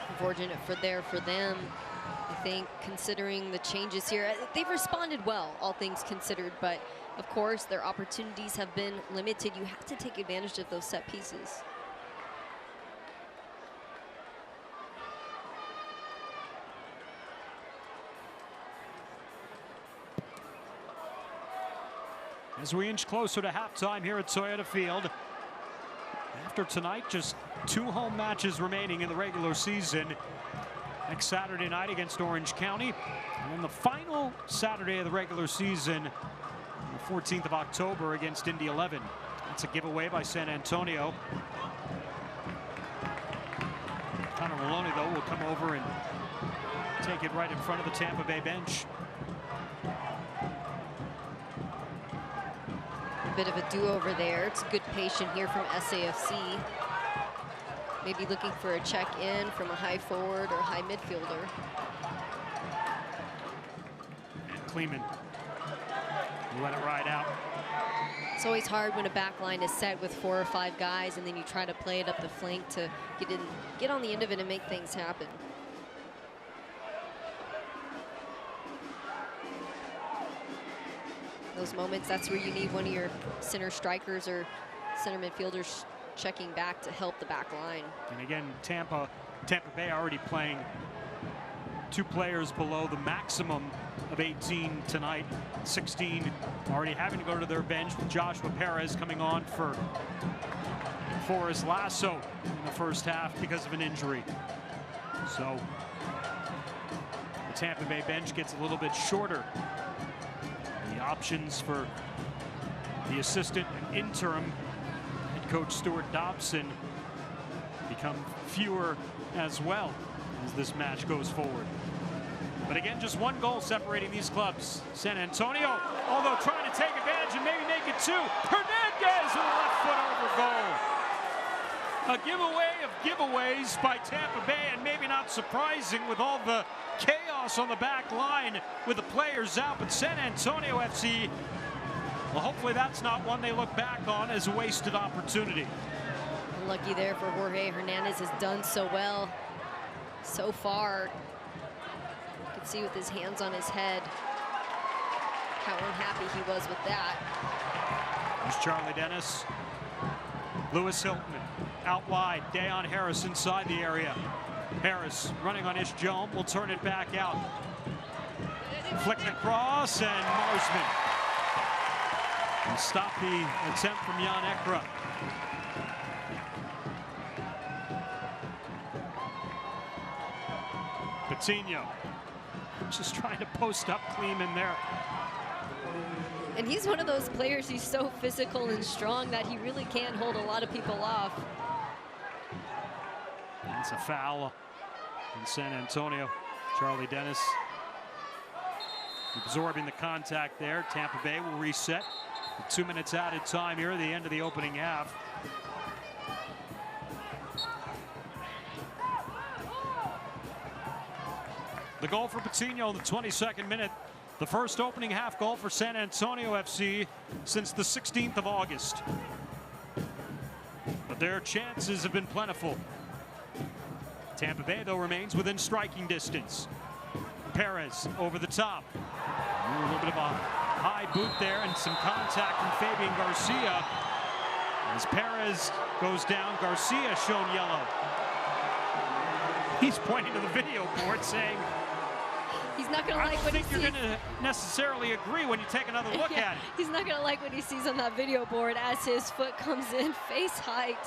Unfortunate for them, I think, considering the changes here. They've responded well, all things considered, but of course their opportunities have been limited. You have to take advantage of those set pieces. As we inch closer to halftime here at Toyota Field, after tonight, just 2 home matches remaining in the regular season. Next Saturday night against Orange County. And then the final Saturday of the regular season, the 14th of October against Indy 11. That's a giveaway by San Antonio. Connor Maloney, though, will come over and take it right in front of the Tampa Bay bench. A bit of a do-over there. It's a good patient here from SAFC. Maybe looking for a check-in from a high forward or high midfielder. And Kleeman let it ride out. It's always hard when a back line is set with 4 or 5 guys and then you try to play it up the flank to get on the end of it and make things happen. Those moments, that's where you need one of your center strikers or center midfielders checking back to help the back line. And again, Tampa Bay already playing 2 players below the maximum of 18 tonight. 16 already having to go to their bench, with Joshua Perez coming on for Forrest Lasso in the first half because of an injury. So the Tampa Bay bench gets a little bit shorter. The options for the assistant and interim head coach Stuart Dobson become fewer as well as this match goes forward. But again, just 1 goal separating these clubs. San Antonio, although trying to take advantage and maybe make it 2. Hernandez with a left foot over goal. A giveaway of giveaways by Tampa Bay, and maybe not surprising with all the chaos on the back line with the players out. But San Antonio FC, well, hopefully that's not one they look back on as a wasted opportunity. Lucky there for Jorge Hernandez, has done so well so far. You can see with his hands on his head how unhappy he was with that. There's Charlie Dennis. Lewis Hilton out wide. Dayon Harris inside the area. Harris running on Ish Joam will turn it back out. Flicked across, and Marsman will stop the attempt from Jan Ekra. Patino just trying to post up Kleeman there. And he's one of those players, he's so physical and strong that he really can hold a lot of people off. It's a foul in San Antonio. Charlie Dennis absorbing the contact there. Tampa Bay will reset with 2 minutes added time here at the end of the opening half. The goal for Patino in the 22nd minute. The first opening half goal for San Antonio FC since the 16th of August. But their chances have been plentiful. Tampa Bay, though, remains within striking distance. Perez over the top. A little bit of a high boot there and some contact from Fabian Garcia. As Perez goes down, Garcia shown yellow. He's pointing to the video board saying, he's not going to like what he sees. I don't think you're going to necessarily agree when you take another look at it. He's not going to like what he sees on that video board as his foot comes in face height.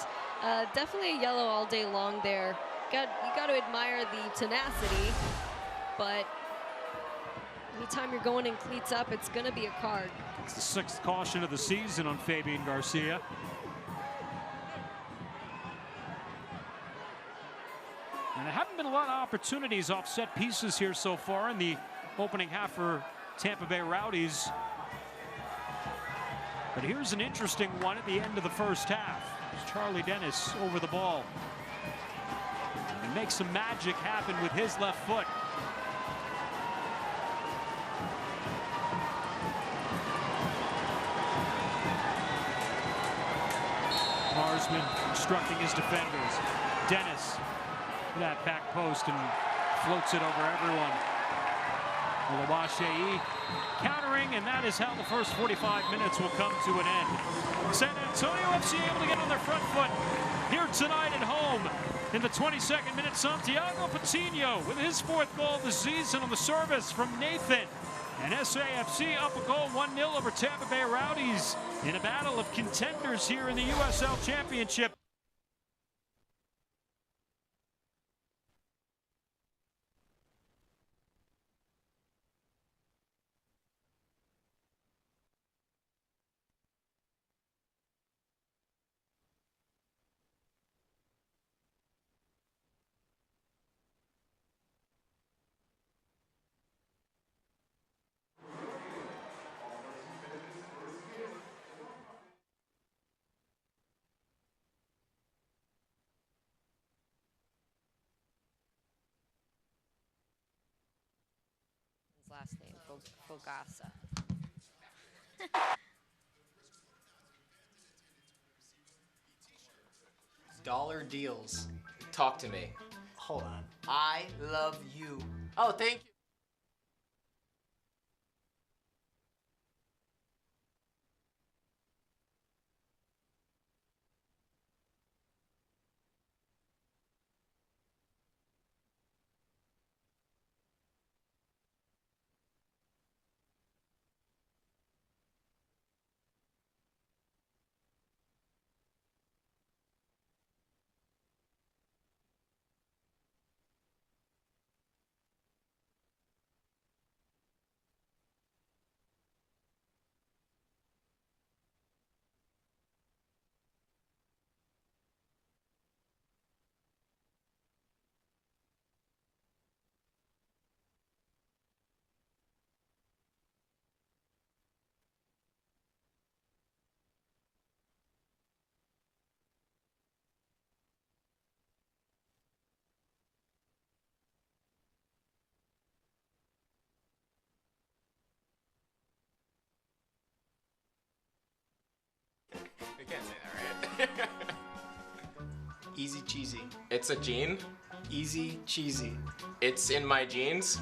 Definitely a yellow all day long there. You got to admire the tenacity, but anytime you're going in cleats up, it's going to be a card. It's the 6th caution of the season on Fabian Garcia. And there haven't been a lot of opportunities off set pieces here so far in the opening half for Tampa Bay Rowdies. But here's an interesting one at the end of the first half. It's Charlie Dennis over the ball. And he makes some magic happen with his left foot. Marsman instructing his defenders. Dennis, that back post, and floats it over everyone. Oluwaseyi countering, and that is how the first 45 minutes will come to an end. San Antonio FC able to get on their front foot here tonight at home. In the 22nd minute, Santiago Patino with his 4th goal of the season on the service from Nathan. And SAFC up a goal 1-0 over Tampa Bay Rowdies in a battle of contenders here in the USL Championship. Fogasa. Dollar deals. Talk to me. Hold on. I love you. Oh, thank you. We can't say that, right? Easy cheesy. It's a gene. Easy cheesy. It's in my genes.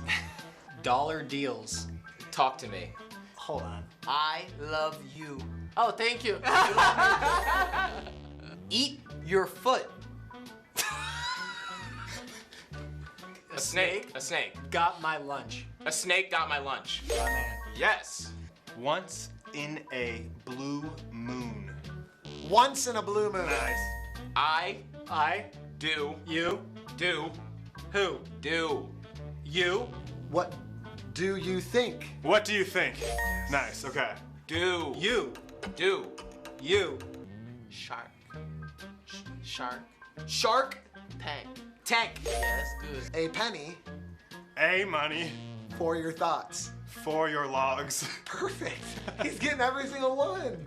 Dollar deals. Talk to me. Hold on. I love you. Oh, thank you. Eat your foot. A snake. A snake. Got my lunch. A snake got my lunch. My man. Yes. Once in a blue moon. Once in a blue moon. Nice. I Do. you Do. who? Do. You. What do you think? What do you think? Nice, okay. Do. You. Do. You. Shark. Shark. Shark. Tank. Tank. Yes, good. A penny A, money. for your thoughts. For your logs. Perfect. He's getting every single one.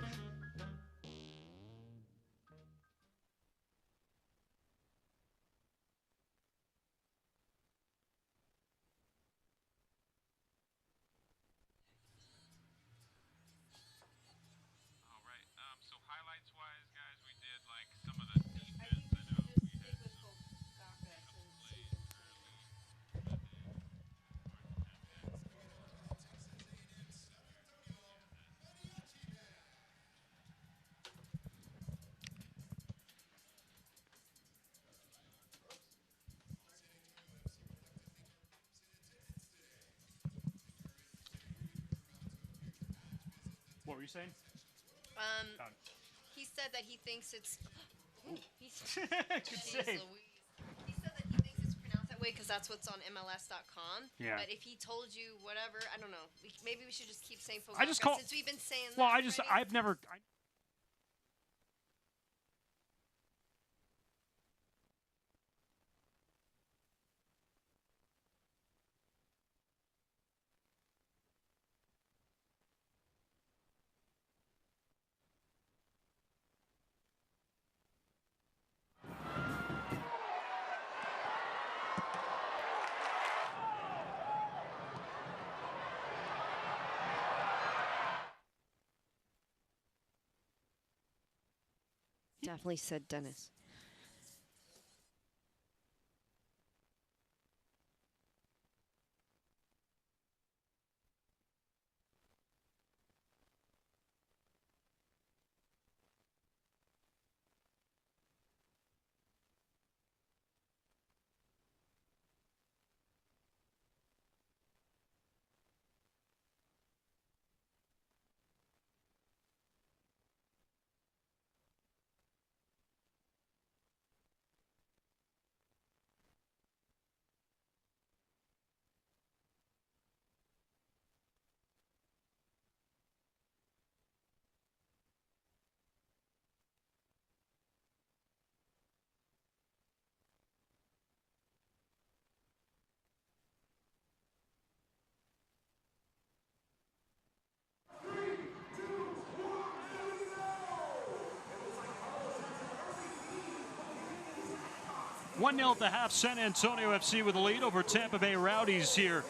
All right. So highlights-wise, guys, we did like some of the defense. I know we had some plays early. What were you saying? He said that he thinks it's. Good Jeez save. Louise. He said that he thinks it's pronounced that way because that's what's on MLS.com. Yeah. But if he told you whatever, I don't know. Maybe we should just keep saying Fogasa I just call- since we've been saying Well, that already. I've never. Definitely said Dennis. One 0 at the half. San Antonio FC with a lead over Tampa Bay Rowdies here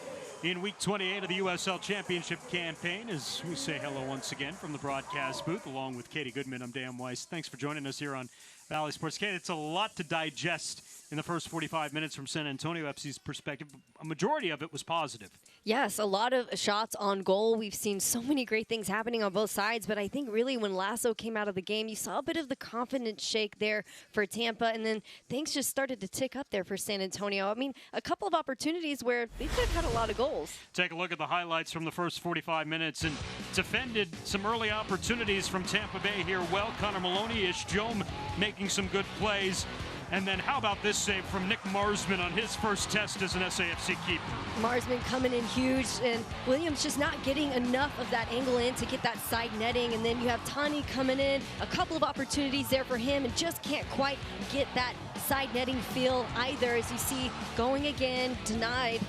in week 28 of the USL Championship campaign. As we say hello once again from the broadcast booth, along with Katie Goodman, I'm Dan Weiss. Thanks for joining us here on Valley Sports. Katie, it's a lot to digest in the first 45 minutes from San Antonio FC's perspective. A majority of it was positive. Yes, a lot of shots on goal. We've seen so many great things happening on both sides, but I think really when Lasso came out of the game, you saw a bit of the confidence shake there for Tampa, and then things just started to tick up there for San Antonio. I mean, a couple of opportunities where they could have had a lot of goals. Take a look at the highlights from the first 45 minutes and defended some early opportunities from Tampa Bay here. Well, Connor Maloney-ish, Joe making some good plays. And then how about this save from Nick Marsman on his first test as an SAFC keeper? Marsman coming in huge, and Williams just not getting enough of that angle in to get that side netting. And then you have Tani coming in, a couple of opportunities there for him, and just can't quite get that side netting feel either, as you see going again, denied.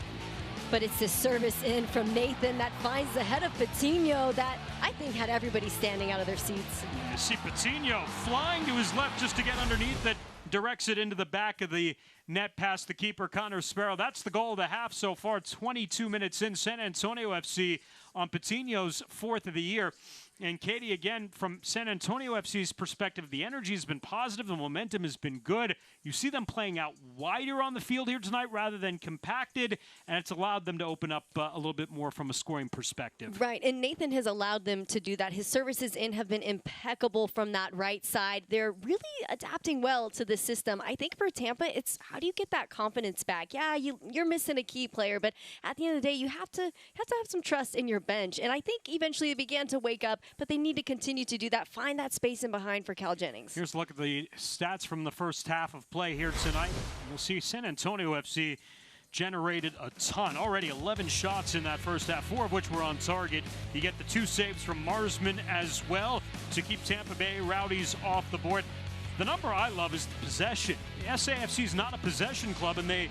But it's this service in from Nathan that finds the head of Patino that I think had everybody standing out of their seats. You see Patino flying to his left just to get underneath that. Directs it into the back of the net past the keeper, Connor Sparrow. That's the goal of the half so far. 22 minutes in. San Antonio FC on Patino's fourth of the year. And Katie, again, from San Antonio FC's perspective, the energy has been positive. The momentum has been good. You see them playing out wider on the field here tonight rather than compacted, and it's allowed them to open up a little bit more from a scoring perspective. Right, and Nathan has allowed them to do that. His services in have been impeccable from that right side. They're really adapting well to the system. I think for Tampa, it's how do you get that confidence back? Yeah, you're missing a key player, but at the end of the day, you have to have some trust in your bench. And I think eventually they began to wake up, but they need to continue to do that. Find that space in behind for Cal Jennings. Here's a look at the stats from the first half of play here tonight. You'll see San Antonio FC generated a ton. Already 11 shots in that first half, 4 of which were on target. You get the 2 saves from Marsman as well to keep Tampa Bay Rowdies off the board. The number I love is the possession. The SAFC is not a possession club, and they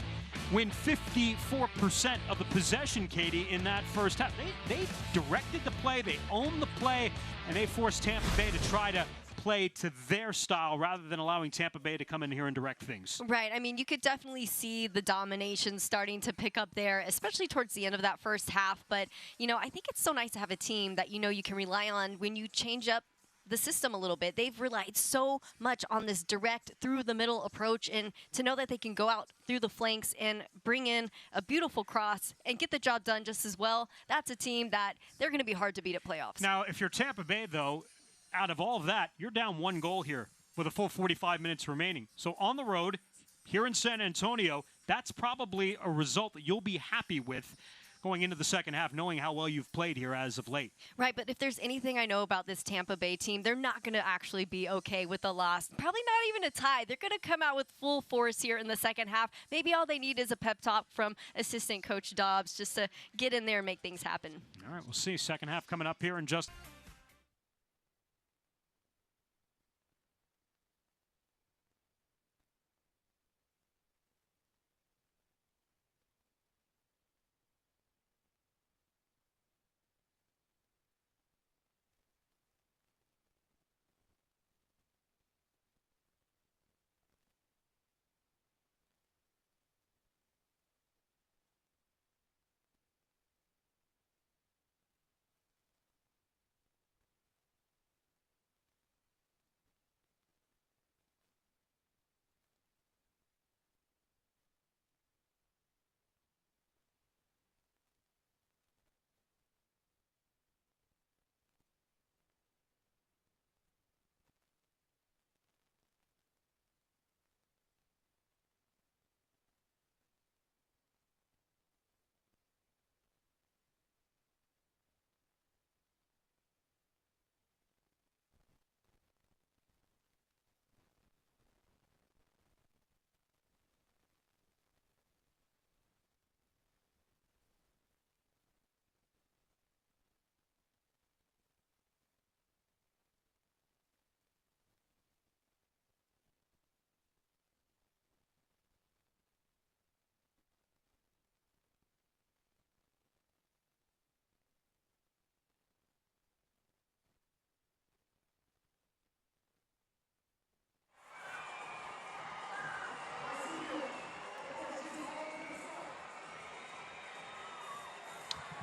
win 54% of the possession, Katie, in that first half. They directed the play, they owned the play, and they forced Tampa Bay to try to play to their style rather than allowing Tampa Bay to come in here and direct things. Right. I mean, you could definitely see the domination starting to pick up there, especially towards the end of that first half. But, I think it's so nice to have a team that, you can rely on when you change up the system a little bit. They've relied so much on this direct through the middle approach, and to know that they can go out through the flanks and bring in a beautiful cross and get the job done just as well, that's a team that they're going to be hard to beat at playoffs. Now, if you're Tampa Bay, though, out of all of that, you're down 1 goal here with a full 45 minutes remaining. So on the road here in San Antonio, that's probably a result that you'll be happy with going into the second half, knowing how well you've played here as of late. Right, but if there's anything I know about this Tampa Bay team, they're not going to actually be okay with a loss. Probably not even a tie. They're going to come out with full force here in the second half. Maybe all they need is a pep talk from assistant coach Dobbs just to get in there and make things happen. All right, we'll see. Second half coming up here in just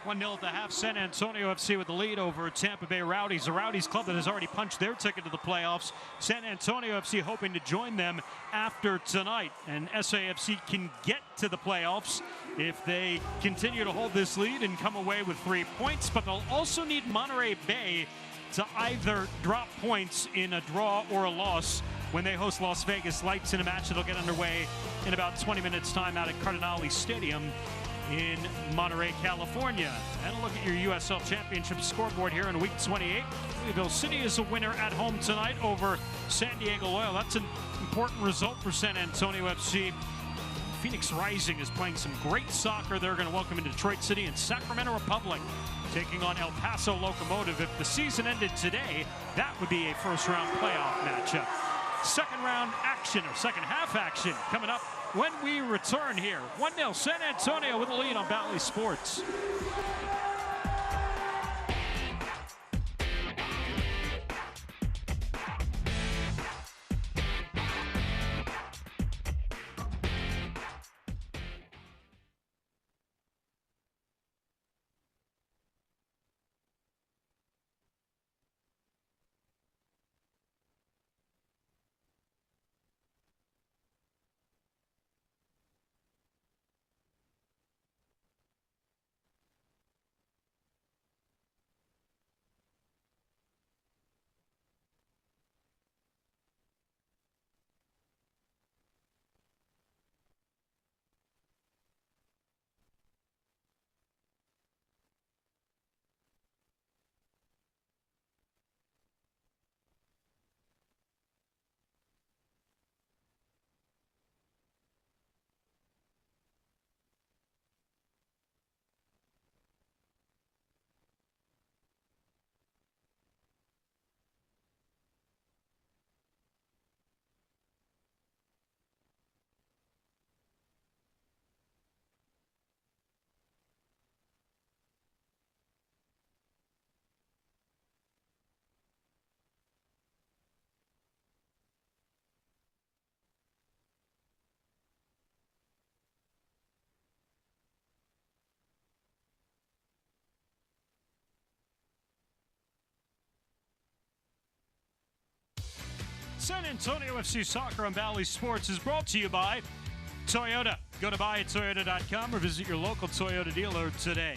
1-0 at the half. San Antonio FC with the lead over Tampa Bay Rowdies. The Rowdies club that has already punched their ticket to the playoffs. San Antonio FC hoping to join them after tonight. And SAFC can get to the playoffs if they continue to hold this lead and come away with 3 points. But they'll also need Monterey Bay to either drop points in a draw or a loss when they host Las Vegas Lights in a match that'll get underway in about 20 minutes time out at Cardinale Stadium in Monterey, California. And a look at your USL Championship scoreboard here in week 28. Louisville City is a winner at home tonight over San Diego Loyal. That's an important result for San Antonio FC. Phoenix Rising is playing some great soccer. They're going to welcome in Detroit City and Sacramento Republic taking on El Paso Locomotive. If the season ended today, that would be a first-round playoff matchup. Second round action, or second half action, coming up when we return here. 1-0 San Antonio with the lead on Bally Sports. San Antonio FC Soccer on Bally Sports is brought to you by Toyota. Go to buyatoyota.com or visit your local Toyota dealer today.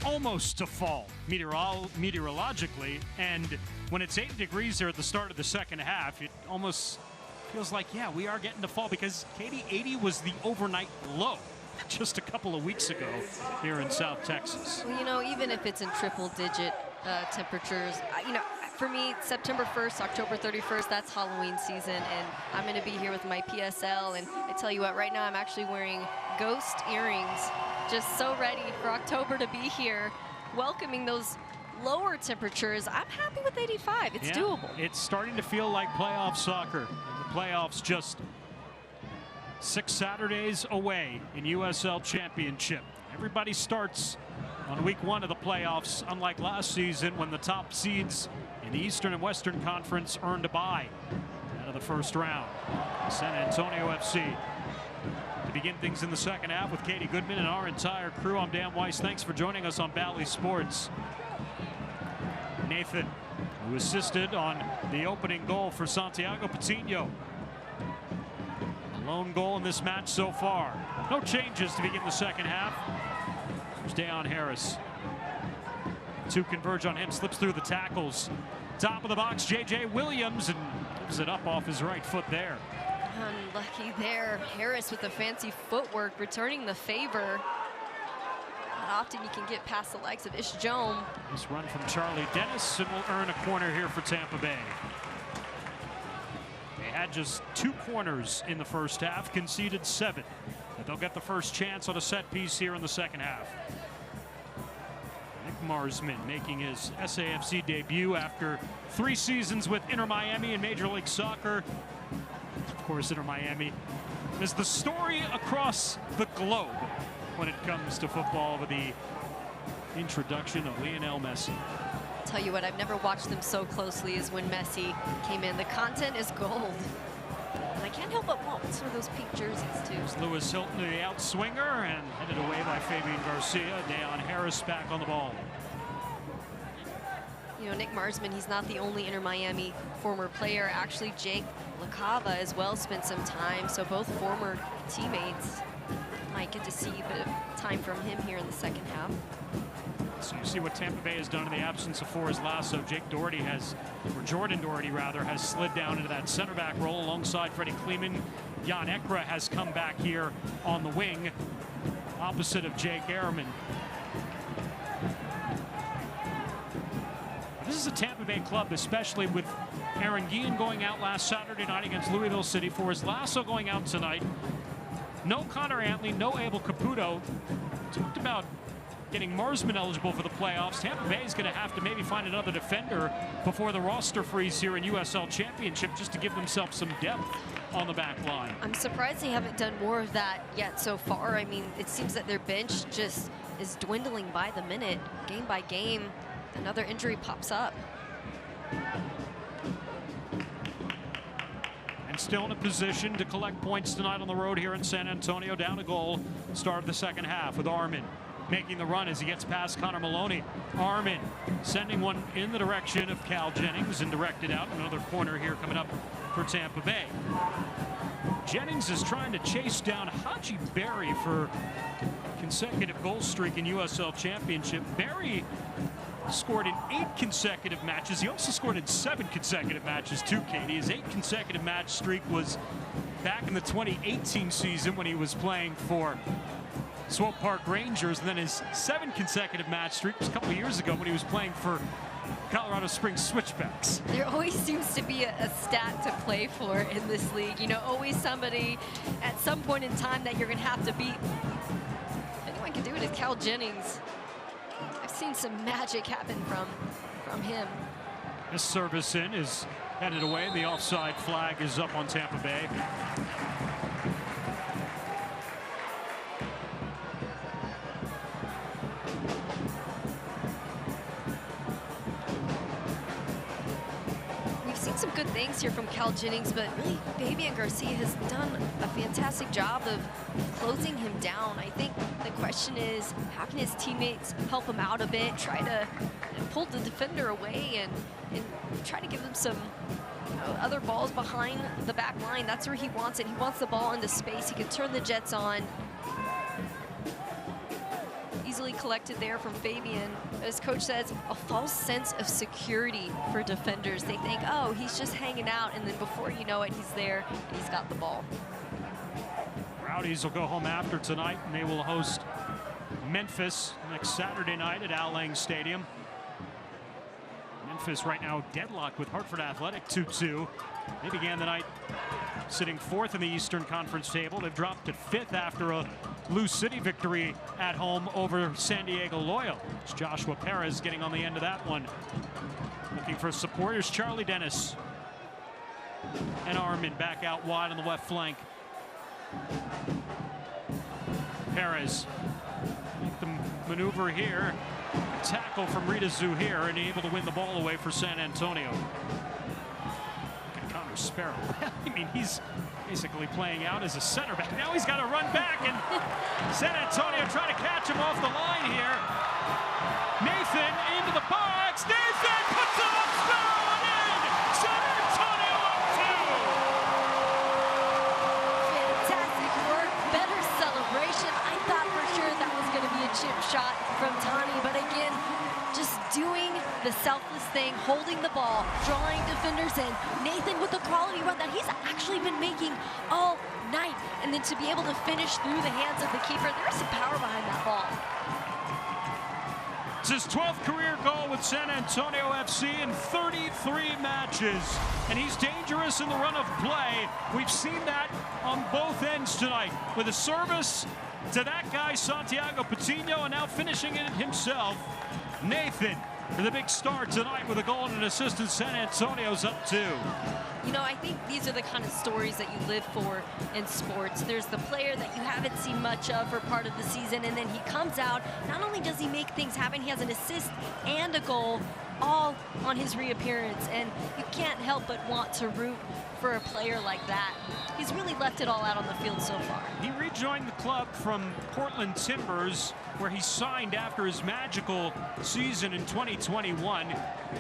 Almost to fall meteorologically, and when it's 80 degrees here at the start of the second half, it almost feels like, yeah, we are getting to fall, because Katie, 80 was the overnight low just a couple of weeks ago here in South Texas. Well, you know, even if it's in triple-digit temperatures, you know, for me, September 1st, October 31st, that's Halloween season, and I'm going to be here with my PSL, and I tell you what, right now I'm actually wearing ghost earrings, just so ready for October to be here, welcoming those lower temperatures. I'm happy with 85. It's doable. It's starting to feel like playoff soccer. The playoffs just 6 Saturdays away in USL Championship. Everybody starts on week 1 of the playoffs, unlike last season when the top seeds in the Eastern and Western Conference earned a bye out of the first round. San Antonio FC to begin things in the second half with Katie Goodman and our entire crew. I'm Dan Weiss. Thanks for joining us on Bally Sports. Nathan, who assisted on the opening goal for Santiago Patino. Lone goal in this match so far. No changes to begin the second half. There's Deon Harris. 2 converge on him, slips through the tackles. Top of the box, J.J. Williams, and gives it up off his right foot there. Unlucky there. Harris with the fancy footwork, returning the favor. Not often you can get past the likes of Ish Jome. Nice run from Charlie Dennis, and will earn a corner here for Tampa Bay. They had just 2 corners in the first half, conceded 7. But they'll get the first chance on a set piece here in the second half. Nick Marsman making his SAFC debut after 3 seasons with Inter Miami in Major League Soccer. Of course, Inter Miami is the story across the globe when it comes to football, with the introduction of Lionel Messi. I'll tell you what, I've never watched them so closely as when Messi came in. The content is gold. And I can't help but want some of those pink jerseys too. Lewis Hilton, the outswinger, and headed away by Fabian Garcia. Deon Harris back on the ball. You know, Nick Marsman, he's not the only Inter Miami former player. Actually, Jake LaCava as well spent some time. So both former teammates might get to see a bit of time from him here in the second half. So you see what Tampa Bay has done in the absence of Forrest Lasso. Jake Doherty has, or Jordan Doherty rather, has slid down into that center back role alongside Freddie Kleeman. Jan Ekra has come back here on the wing, opposite of Jake Ehrman. This is a Tampa Bay club, especially with Aaron Guillen going out last Saturday night against Louisville City. Forrest Lasso going out tonight. No Connor Antley, no Abel Caputo. Talked about getting Marsman eligible for the playoffs. Tampa Bay is going to have to maybe find another defender before the roster freeze here in USL Championship, just to give themselves some depth on the back line. I'm surprised they haven't done more of that yet so far. I mean, it seems that their bench just is dwindling by the minute, game by game. Another injury pops up. And still in a position to collect points tonight on the road here in San Antonio. Down a goal, start of the second half with Armin making the run as he gets past Connor Maloney. Armin sending one in the direction of Cal Jennings and directed out. Another corner here coming up for Tampa Bay. Jennings is trying to chase down Haji Berry for consecutive goal streak in USL Championship. Berry scored in 8 consecutive matches. He also scored in 7 consecutive matches too, Katie. His 8 consecutive match streak was back in the 2018 season when he was playing for Swope Park Rangers, and then his 7 consecutive match streak was a couple of years ago when he was playing for Colorado Springs Switchbacks. There always seems to be a stat to play for in this league. You know, always somebody at some point in time that you're going to have to beat. Anyone can do it. It's Cal Jennings. I've seen some magic happen from him. This service in is headed away. The offside flag is up on Tampa Bay. We've seen some good things here from Cal Jennings, but really Fabian Garcia has done a fantastic job of closing him down. I think the question is, how can his teammates help him out a bit, try to pull the defender away and try to give him some other balls behind the back line. That's where he wants it. He wants the ball into space. He can turn the Jets on. Easily collected there from Fabian. As coach says, a false sense of security for defenders. They think, oh, he's just hanging out, and then before you know it, he's there and he's got the ball. Rowdies will go home after tonight, and they will host Memphis next Saturday night at Al Lang Stadium. Memphis right now deadlocked with Hartford Athletic 2-2. They began the night sitting 4th in the Eastern Conference table. They've dropped to 5th after a Lou City victory at home over San Diego Loyal. It's Joshua Perez getting on the end of that one. Looking for supporters, Charlie Dennis. And Armin back out wide on the left flank. Perez, the maneuver here. A tackle from Rita Zuhair and able to win the ball away for San Antonio. Connor Sparrow. I mean, he's basically playing out as a center back. Now he's got to run back, and San Antonio trying to catch him off the line here. Nathan into the box. Nathan puts it up, Sparrow in. San Antonio up 2. Fantastic work, better celebration. I thought for sure that was going to be a chip shot from Tani, but again, just doing the selfless thing, holding the ball, drawing defenders in. Nathan with the quality run that he's actually been making all night, and then to be able to finish through the hands of the keeper, there's some power behind that ball. It's his 12th career goal with San Antonio FC in 33 matches, and he's dangerous in the run of play. We've seen that on both ends tonight, with a service to that guy Santiago Patino, and now finishing it himself. Nathan for the big star tonight with a goal and an assist, and San Antonio's up 2. You know, I think these are the kind of stories that you live for in sports. There's the player that you haven't seen much of for part of the season, and then he comes out. Not only does he make things happen, he has an assist and a goal. all on his reappearance, and you can't help but want to root for a player like that. He's really left it all out on the field so far. He rejoined the club from Portland Timbers, where he signed after his magical season in 2021.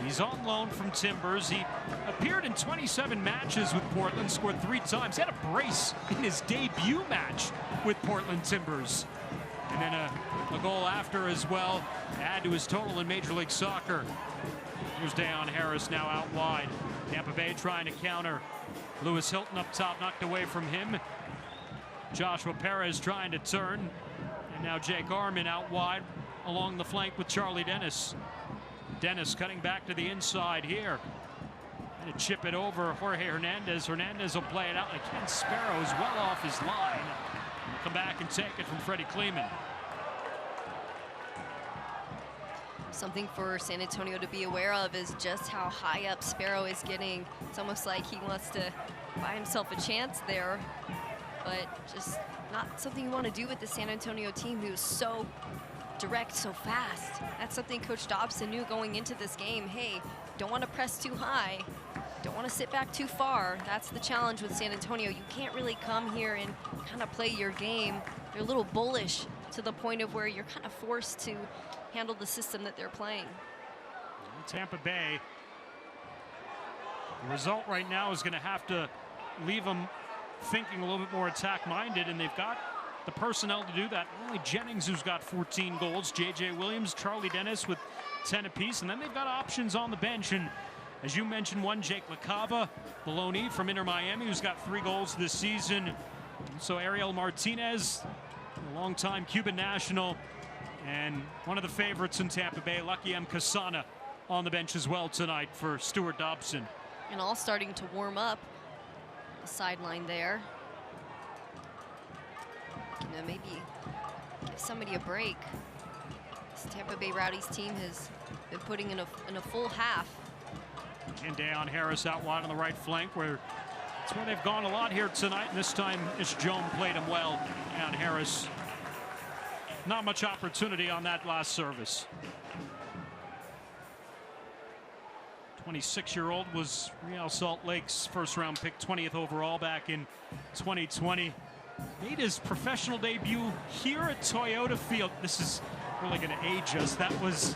He's on loan from Timbers. He appeared in 27 matches with Portland, scored 3 times. He had a brace in his debut match with Portland Timbers. And then a goal after as well, to add to his total in Major League Soccer. Here's Deon Harris now out wide. Tampa Bay trying to counter. Lewis Hilton up top, knocked away from him. Joshua Perez trying to turn. And now Jake Armin out wide along the flank with Charlie Dennis. Dennis cutting back to the inside here. And to chip it over Jorge Hernandez. Hernandez will play it out, and Ken Sparrow is well off his line. He'll come back and take it from Freddie Kleeman. Something for San Antonio to be aware of is just how high up Sparrow is getting. It's almost like he wants to buy himself a chance there, but just not something you want to do with the San Antonio team who's so direct, so fast. That's something Coach Dobson knew going into this game. Hey, don't want to press too high, don't want to sit back too far. That's the challenge with San Antonio. You can't really come here and kind of play your game. They're a little bullish to the point of where you're kind of forced to handle the system that they're playing. Tampa Bay, the result right now is going to have to leave them thinking a little bit more attack-minded, and they've got the personnel to do that. Only Jennings, who's got 14 goals, J.J. Williams, Charlie Dennis with 10 apiece, and then they've got options on the bench. And as you mentioned, one Jake LaCava, Bologna from Inter Miami, who's got 3 goals this season. So Ariel Martinez, a longtime Cuban national, and one of the favorites in Tampa Bay, Lucky M. Kasana, on the bench as well tonight for Stuart Dobson. And all starting to warm up the sideline there. You know, maybe give somebody a break. This Tampa Bay Rowdies team has been putting in a full half. And Deon Harris out wide on the right flank, where that's where they've gone a lot here tonight. And this time, Ish Joan played him well. Deon Harris, not much opportunity on that last service. 26-year-old was Real Salt Lake's first-round pick, 20th overall back in 2020. Made his professional debut here at Toyota Field. This is really going to age us. That was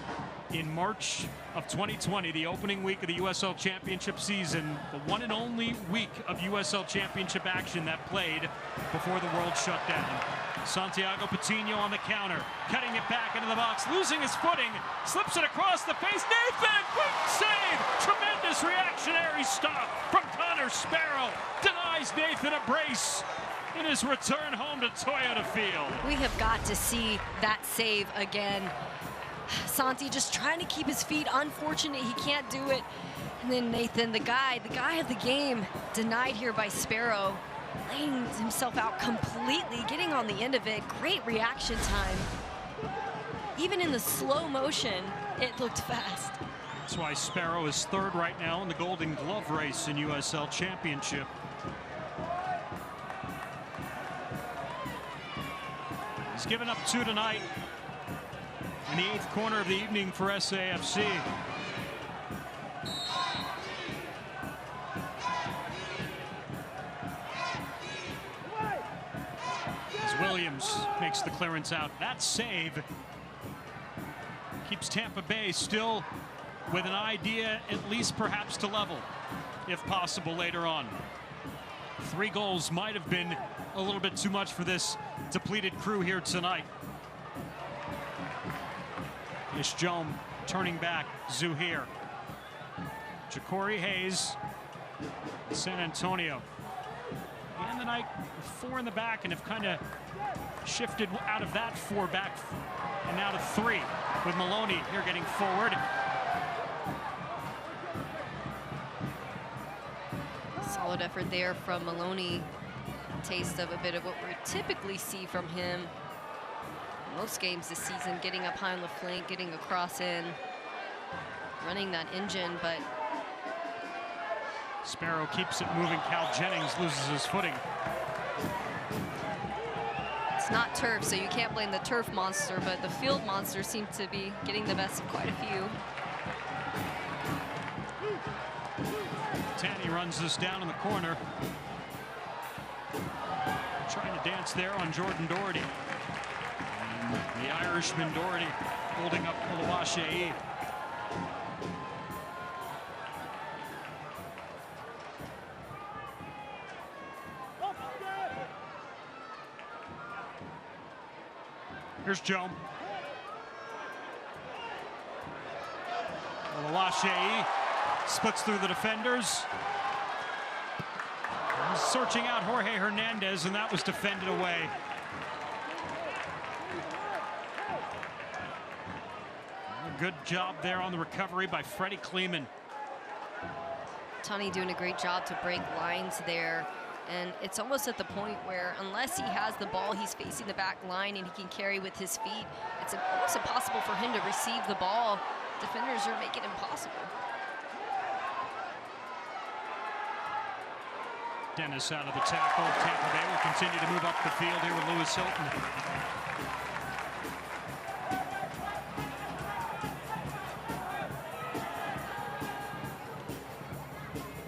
in March of 2020, the opening week of the USL Championship season, the one and only week of USL Championship action that played before the world shut down. Santiago Patino on the counter, cutting it back into the box, losing his footing, slips it across the face. Nathan, quick save! Tremendous reactionary stop from Connor Sparrow. Denies Nathan a brace in his return home to Toyota Field. We have got to see that save again. Santi just trying to keep his feet. Unfortunate he can't do it. And then Nathan, the guy of the game, denied here by Sparrow. Laying himself out completely, getting on the end of it. Great reaction time. Even in the slow motion, it looked fast. That's why Sparrow is third right now in the Golden Glove race in USL Championship. He's given up 2 tonight in the 8th corner of the evening for SAFC. Williams makes the clearance out. That save keeps Tampa Bay still with an idea, at least perhaps to level, if possible, later on. 3 goals might have been a little bit too much for this depleted crew here tonight. Ish Joan turning back. Zuhair. Ja'Cory Hayes. San Antonio. And the night 4 in the back, and have kind of shifted out of that 4 back and now to 3 with Maloney here getting forward. Solid effort there from Maloney. Taste of a bit of what we typically see from him most games this season, getting up high on the flank, getting a cross in, running that engine, but Sparrow keeps it moving. Cal Jennings loses his footing. it's not turf, so you can't blame the turf monster, but the field monster seemed to be getting the best of quite a few. Kenny runs this down in the corner. Trying to dance there on Jordan Doherty. And the Irishman Doherty holding up Oluwaseyi. Here's Joe. Oluwaseyi splits through the defenders. He's searching out Jorge Hernandez, and that was defended away. A good job there on the recovery by Freddie Kleeman. Tani doing a great job to break lines there. And it's almost at the point where unless he has the ball, he's facing the back line and he can carry with his feet. It's almost impossible for him to receive the ball. Defenders are making it impossible. Dennis out of the tackle. Tampa Bay will continue to move up the field here with Lewis Hilton.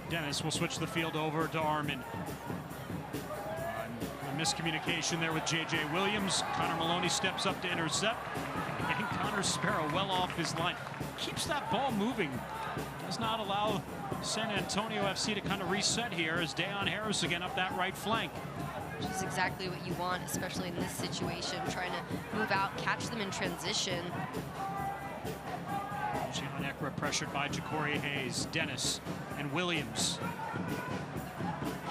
Dennis will switch the field over to Armin. A miscommunication there with J.J. Williams. Connor Maloney steps up to intercept. And Connor Sparrow well off his line. Keeps that ball moving. Does not allow San Antonio FC to kind of reset here as Deon Harris again up that right flank. Which is exactly what you want, especially in this situation. Trying to move out, catch them in transition. Gian Ekra pressured by Ja'Cory Hayes, Dennis, and Williams.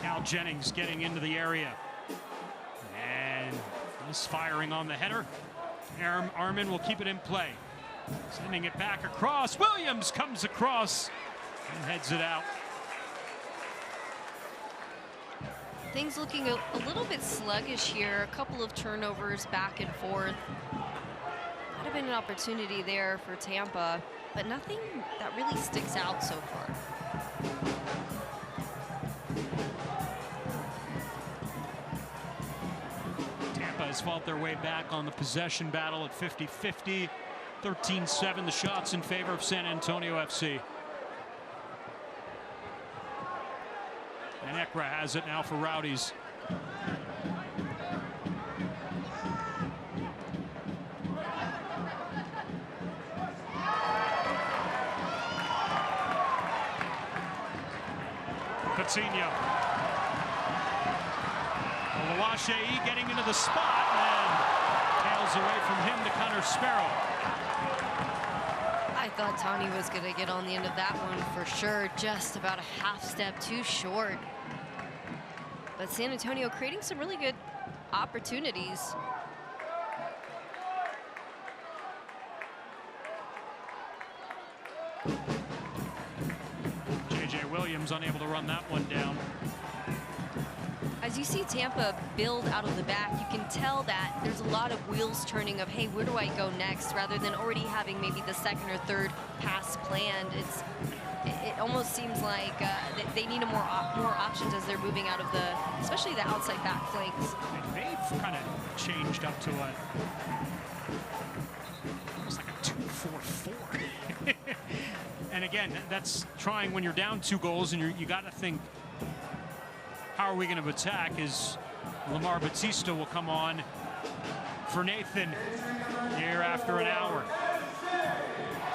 Cal Jennings getting into the area. And misfiring on the header. Armin will keep it in play. Sending it back across. Williams comes across and heads it out. Things looking a little bit sluggish here. A couple of turnovers back and forth. Might have been an opportunity there for Tampa, but nothing that really sticks out so far. Tampa has fought their way back on the possession battle at 50-50. 13-7, the shots in favor of San Antonio FC. And Ekra has it now for Rowdies. Coutinho. Oluwaseyi getting into the spot and tails away from him to Connor Sparrow. I thought Tani was going to get on the end of that one for sure. Just about a half step too short. But San Antonio creating some really good opportunities. J.J. Williams unable to run that one down. As you see Tampa build out of the back, you can tell that there's a lot of wheels turning of, hey, where do I go next? Rather than already having maybe the second or third pass planned. It almost seems like they need more options as they're moving out of especially the outside back flanks. And they've kind of changed up to almost like a 2-4-4. And again, that's trying when you're down 2 goals and you got to think, how are we going to attack? As Lamar Batista will come on for Nathan here after an hour.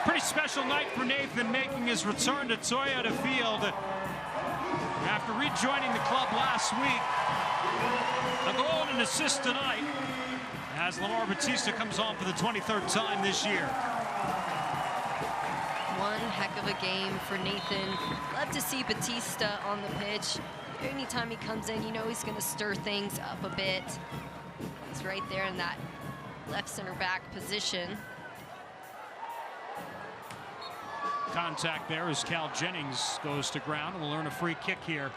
Pretty special night for Nathan, making his return to Toyota Field after rejoining the club last week. A goal and an assist tonight as Lamar Batista comes on for the 23rd time this year. One heck of a game for Nathan. Love to see Batista on the pitch. Anytime he comes in, you know he's going to stir things up a bit. He's right there in that left center back position. Contact there as Cal Jennings goes to ground, and we'll earn a free kick here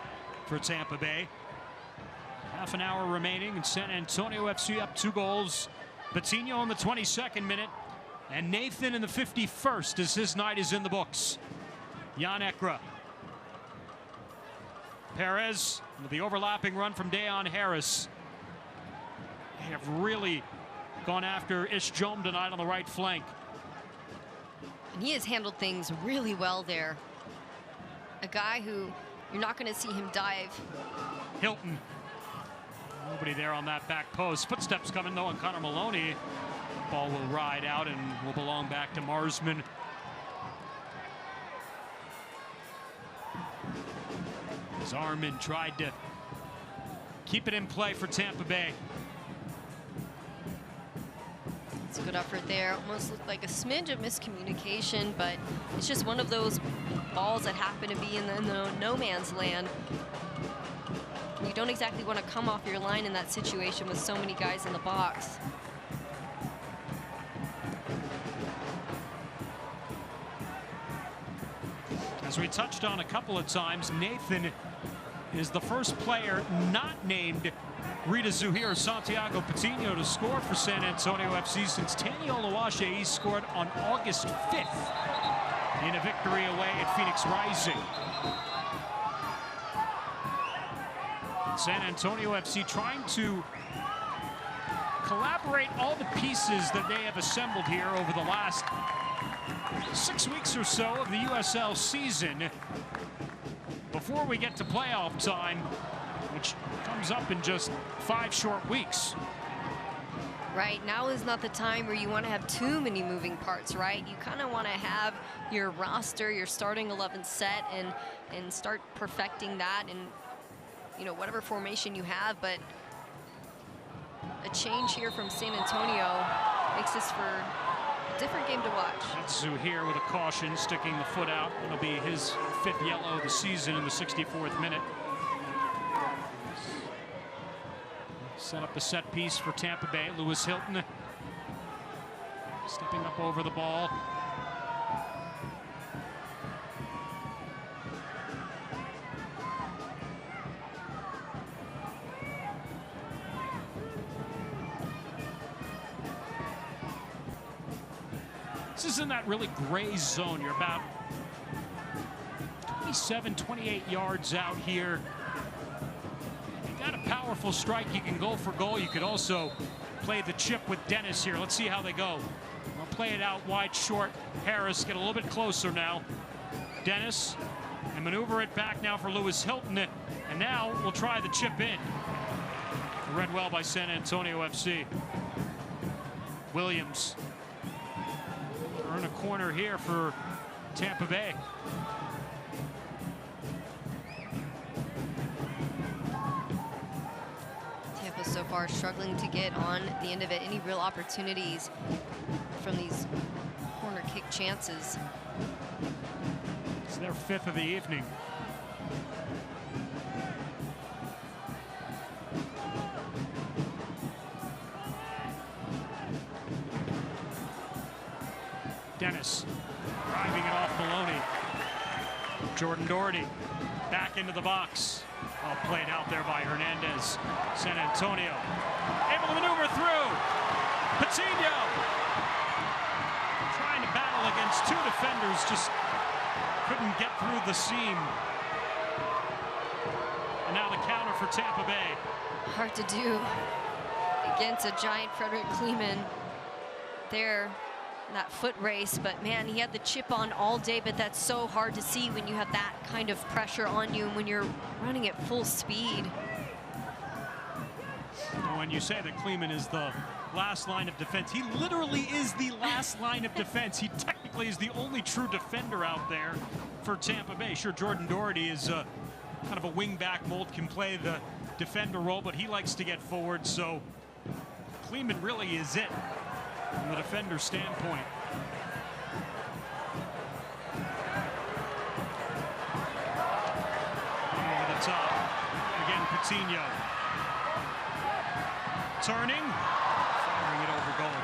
for Tampa Bay. Half an hour remaining, and San Antonio FC up 2 goals. Patino in the 22nd minute, and Nathan in the 51st as his night is in the books. Gian Ekra. Perez with the overlapping run from Deon Harris. They have really gone after Ishjom tonight on the right flank. And he has handled things really well there. A guy who, you're not going to see him dive. Hilton. Nobody there on that back post. Footsteps coming though on Connor Maloney. Ball will ride out and will belong back to Marsman. Zarman tried to keep it in play for Tampa Bay. It's a good effort there. Almost looked like a smidge of miscommunication, but it's just one of those balls that happen to be in the no man's land. You don't exactly want to come off your line in that situation with so many guys in the box. As we touched on a couple of times, Nathan is the first player not named Rita Zuhir or Santiago Patino to score for San Antonio FC since Tani Oluwaseyi scored on August 5th in a victory away at Phoenix Rising. San Antonio FC trying to collaborate all the pieces that they have assembled here over the last 6 weeks or so of the USL season before we get to playoff time, which comes up in just 5 short weeks. Right, now is not the time where you want to have too many moving parts, right? You kind of want to have your roster, your starting 11 set, and start perfecting that and, you know, whatever formation you have. But a change here from San Antonio makes this for a different game to watch. That's Zuhir with a caution, sticking the foot out. It'll be his 5th yellow of the season in the 64th minute. Set up the set piece for Tampa Bay. Lewis Hilton stepping up over the ball. This is in that really gray zone. You're about 27, 28 yards out here. You got a powerful strike. You can go for goal. You could also play the chip with Dennis here. Let's see how they go. We'll play it out wide, short. Harris get a little bit closer now. Dennis, and maneuver it back now for Lewis Hilton. And now we'll try the chip in. Read well by San Antonio FC. Williams. Earn a corner here for Tampa Bay. Tampa so far struggling to get on the end of it any real opportunities from these corner kick chances. It's their 5th of the evening. Dennis driving it off Maloney. Jordan Doherty back into the box. All played out there by Hernandez. San Antonio able to maneuver through. Patino trying to battle against 2 defenders, just couldn't get through the seam. And now the counter for Tampa Bay. Hard to do against a giant Frederick Kleeman there. That foot race, but man, he had the chip on all day, but that's so hard to see when you have that kind of pressure on you and when you're running at full speed. When you say that Kleeman is the last line of defense, he literally is the last line of defense. He technically is the only true defender out there for Tampa Bay. Sure, Jordan Doherty is kind of a wing-back mold, can play the defender role, but he likes to get forward, so Kleeman really is it from the defender standpoint. Over the top. Again, Patino. Turning. Firing it over goal.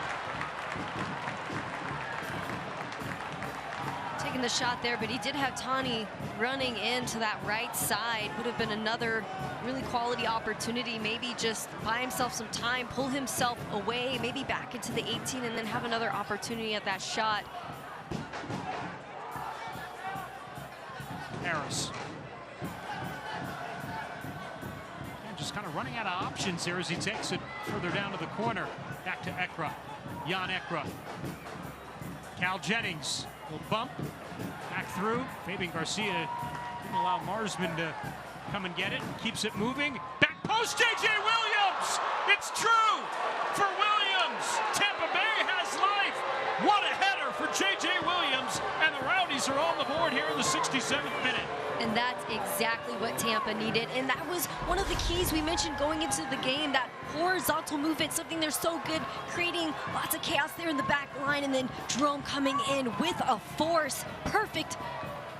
Taking the shot there, but he did have Tani running into that right side. Would have been another really quality opportunity. Maybe just buy himself some time, pull himself away, maybe back into the 18, and then have another opportunity at that shot. Harris. And just kind of running out of options here as he takes it further down to the corner. Back to Ekra. Jan Ekra. Cal Jennings will bump back through. Fabian Garcia Allow Marsman to come and get it. Keeps it moving. Back post, J.J. Williams! It's true for Williams! Tampa Bay has life! What a header for J.J. Williams! And the Rowdies are on the board here in the 67th minute. And that's exactly what Tampa needed. And that was one of the keys we mentioned going into the game, that horizontal movement, something they're so good, creating lots of chaos there in the back line, and then Jerome coming in with a force. Perfect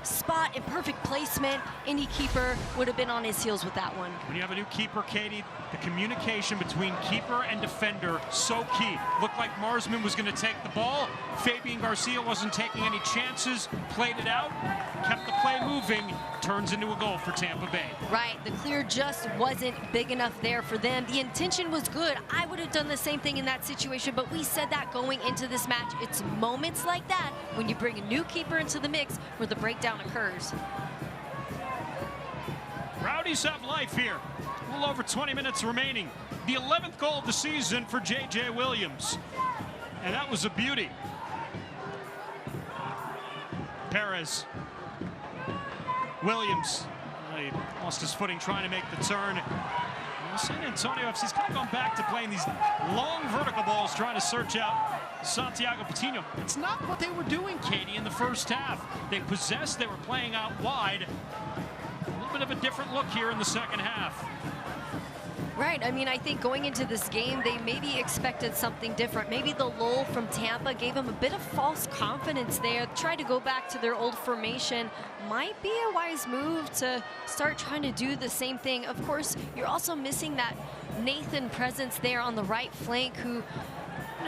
spot and perfect placement. Any keeper would have been on his heels with that one. When you have a new keeper, Katie, the communication between keeper and defender, so key. Looked like Marsman was going to take the ball. Fabian Garcia wasn't taking any chances, played it out, kept the play moving, turns into a goal for Tampa Bay. Right, the clear just wasn't big enough there for them. The intention was good. I would have done the same thing in that situation, but we said that going into this match. It's moments like that when you bring a new keeper into the mix where the breakdown occurs. Rowdies have life here. A little over 20 minutes remaining. The 11th goal of the season for J.J. Williams. And that was a beauty. Perez. Williams. He lost his footing trying to make the turn. Well, San Antonio FC's kind of gone back to playing these long vertical balls, trying to search out Santiago Patino. It's not what they were doing, Katie, in the first half. They possessed, they were playing out wide. A little bit of a different look here in the second half. Right, I mean, I think going into this game, they maybe expected something different. Maybe the lull from Tampa gave them a bit of false confidence there. Tried to go back to their old formation. Might be a wise move to start trying to do the same thing. Of course, you're also missing that Nathan presence there on the right flank who,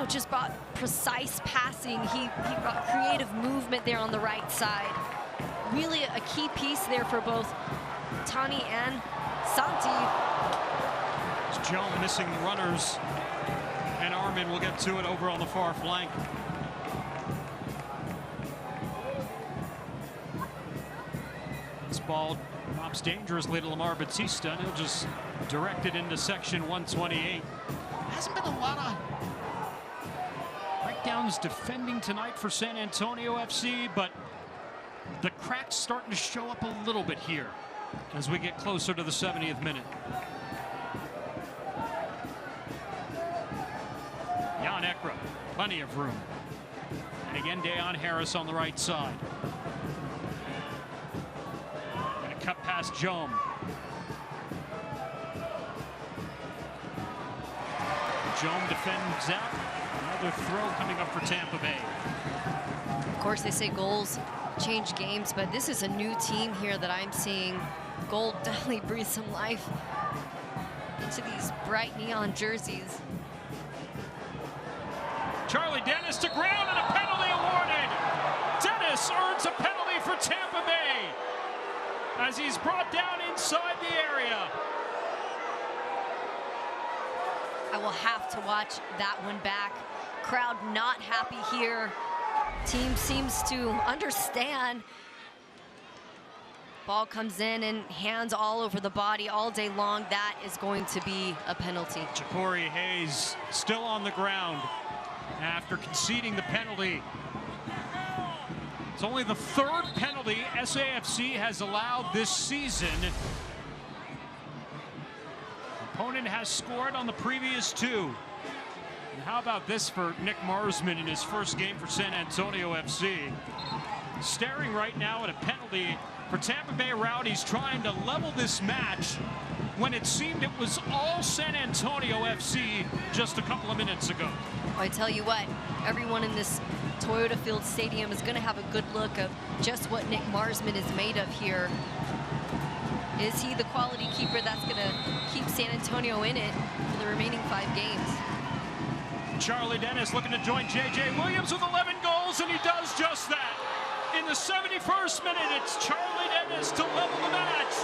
just brought precise passing. He brought creative movement there on the right side. Really a key piece there for both Tani and Santi. Joan missing runners, and Armin will get to it over on the far flank. This ball drops dangerously to Lamar Batista, and he'll just direct it into section 128. Hasn't been a lot of breakdowns defending tonight for San Antonio FC, but the cracks starting to show up a little bit here as we get closer to the 70th minute. Jan Ekra, plenty of room. And again, Dayon Harris on the right side. Going to cut past Jome. Jome defends out. Another throw coming up for Tampa Bay. Of course, they say goals change games, but this is a new team here that I'm seeing. Gold definitely breathes some life into these bright neon jerseys. Charlie Dennis to ground and a penalty awarded. Dennis earns a penalty for Tampa Bay as he's brought down inside the area. I will have to watch that one back. Crowd not happy here. Team seems to understand. Ball comes in and hands all over the body all day long. That is going to be a penalty. Ja'Cory Hayes still on the ground after conceding the penalty. It's only the third penalty SAFC has allowed this season. Opponent has scored on the previous two. And how about this for Nick Marsman in his first game for San Antonio FC? Staring right now at a penalty for Tampa Bay Rowdies, trying to level this match when it seemed it was all San Antonio FC just a couple of minutes ago. I tell you what, everyone in this Toyota Field Stadium is going to have a good look of just what Nick Marsman is made of here. Is he the quality keeper that's going to keep San Antonio in it for the remaining 5 games? Charlie Dennis looking to join J.J. Williams with 11 goals, and he does just that. In the 71st minute, it's Charlie Dennis to level the match.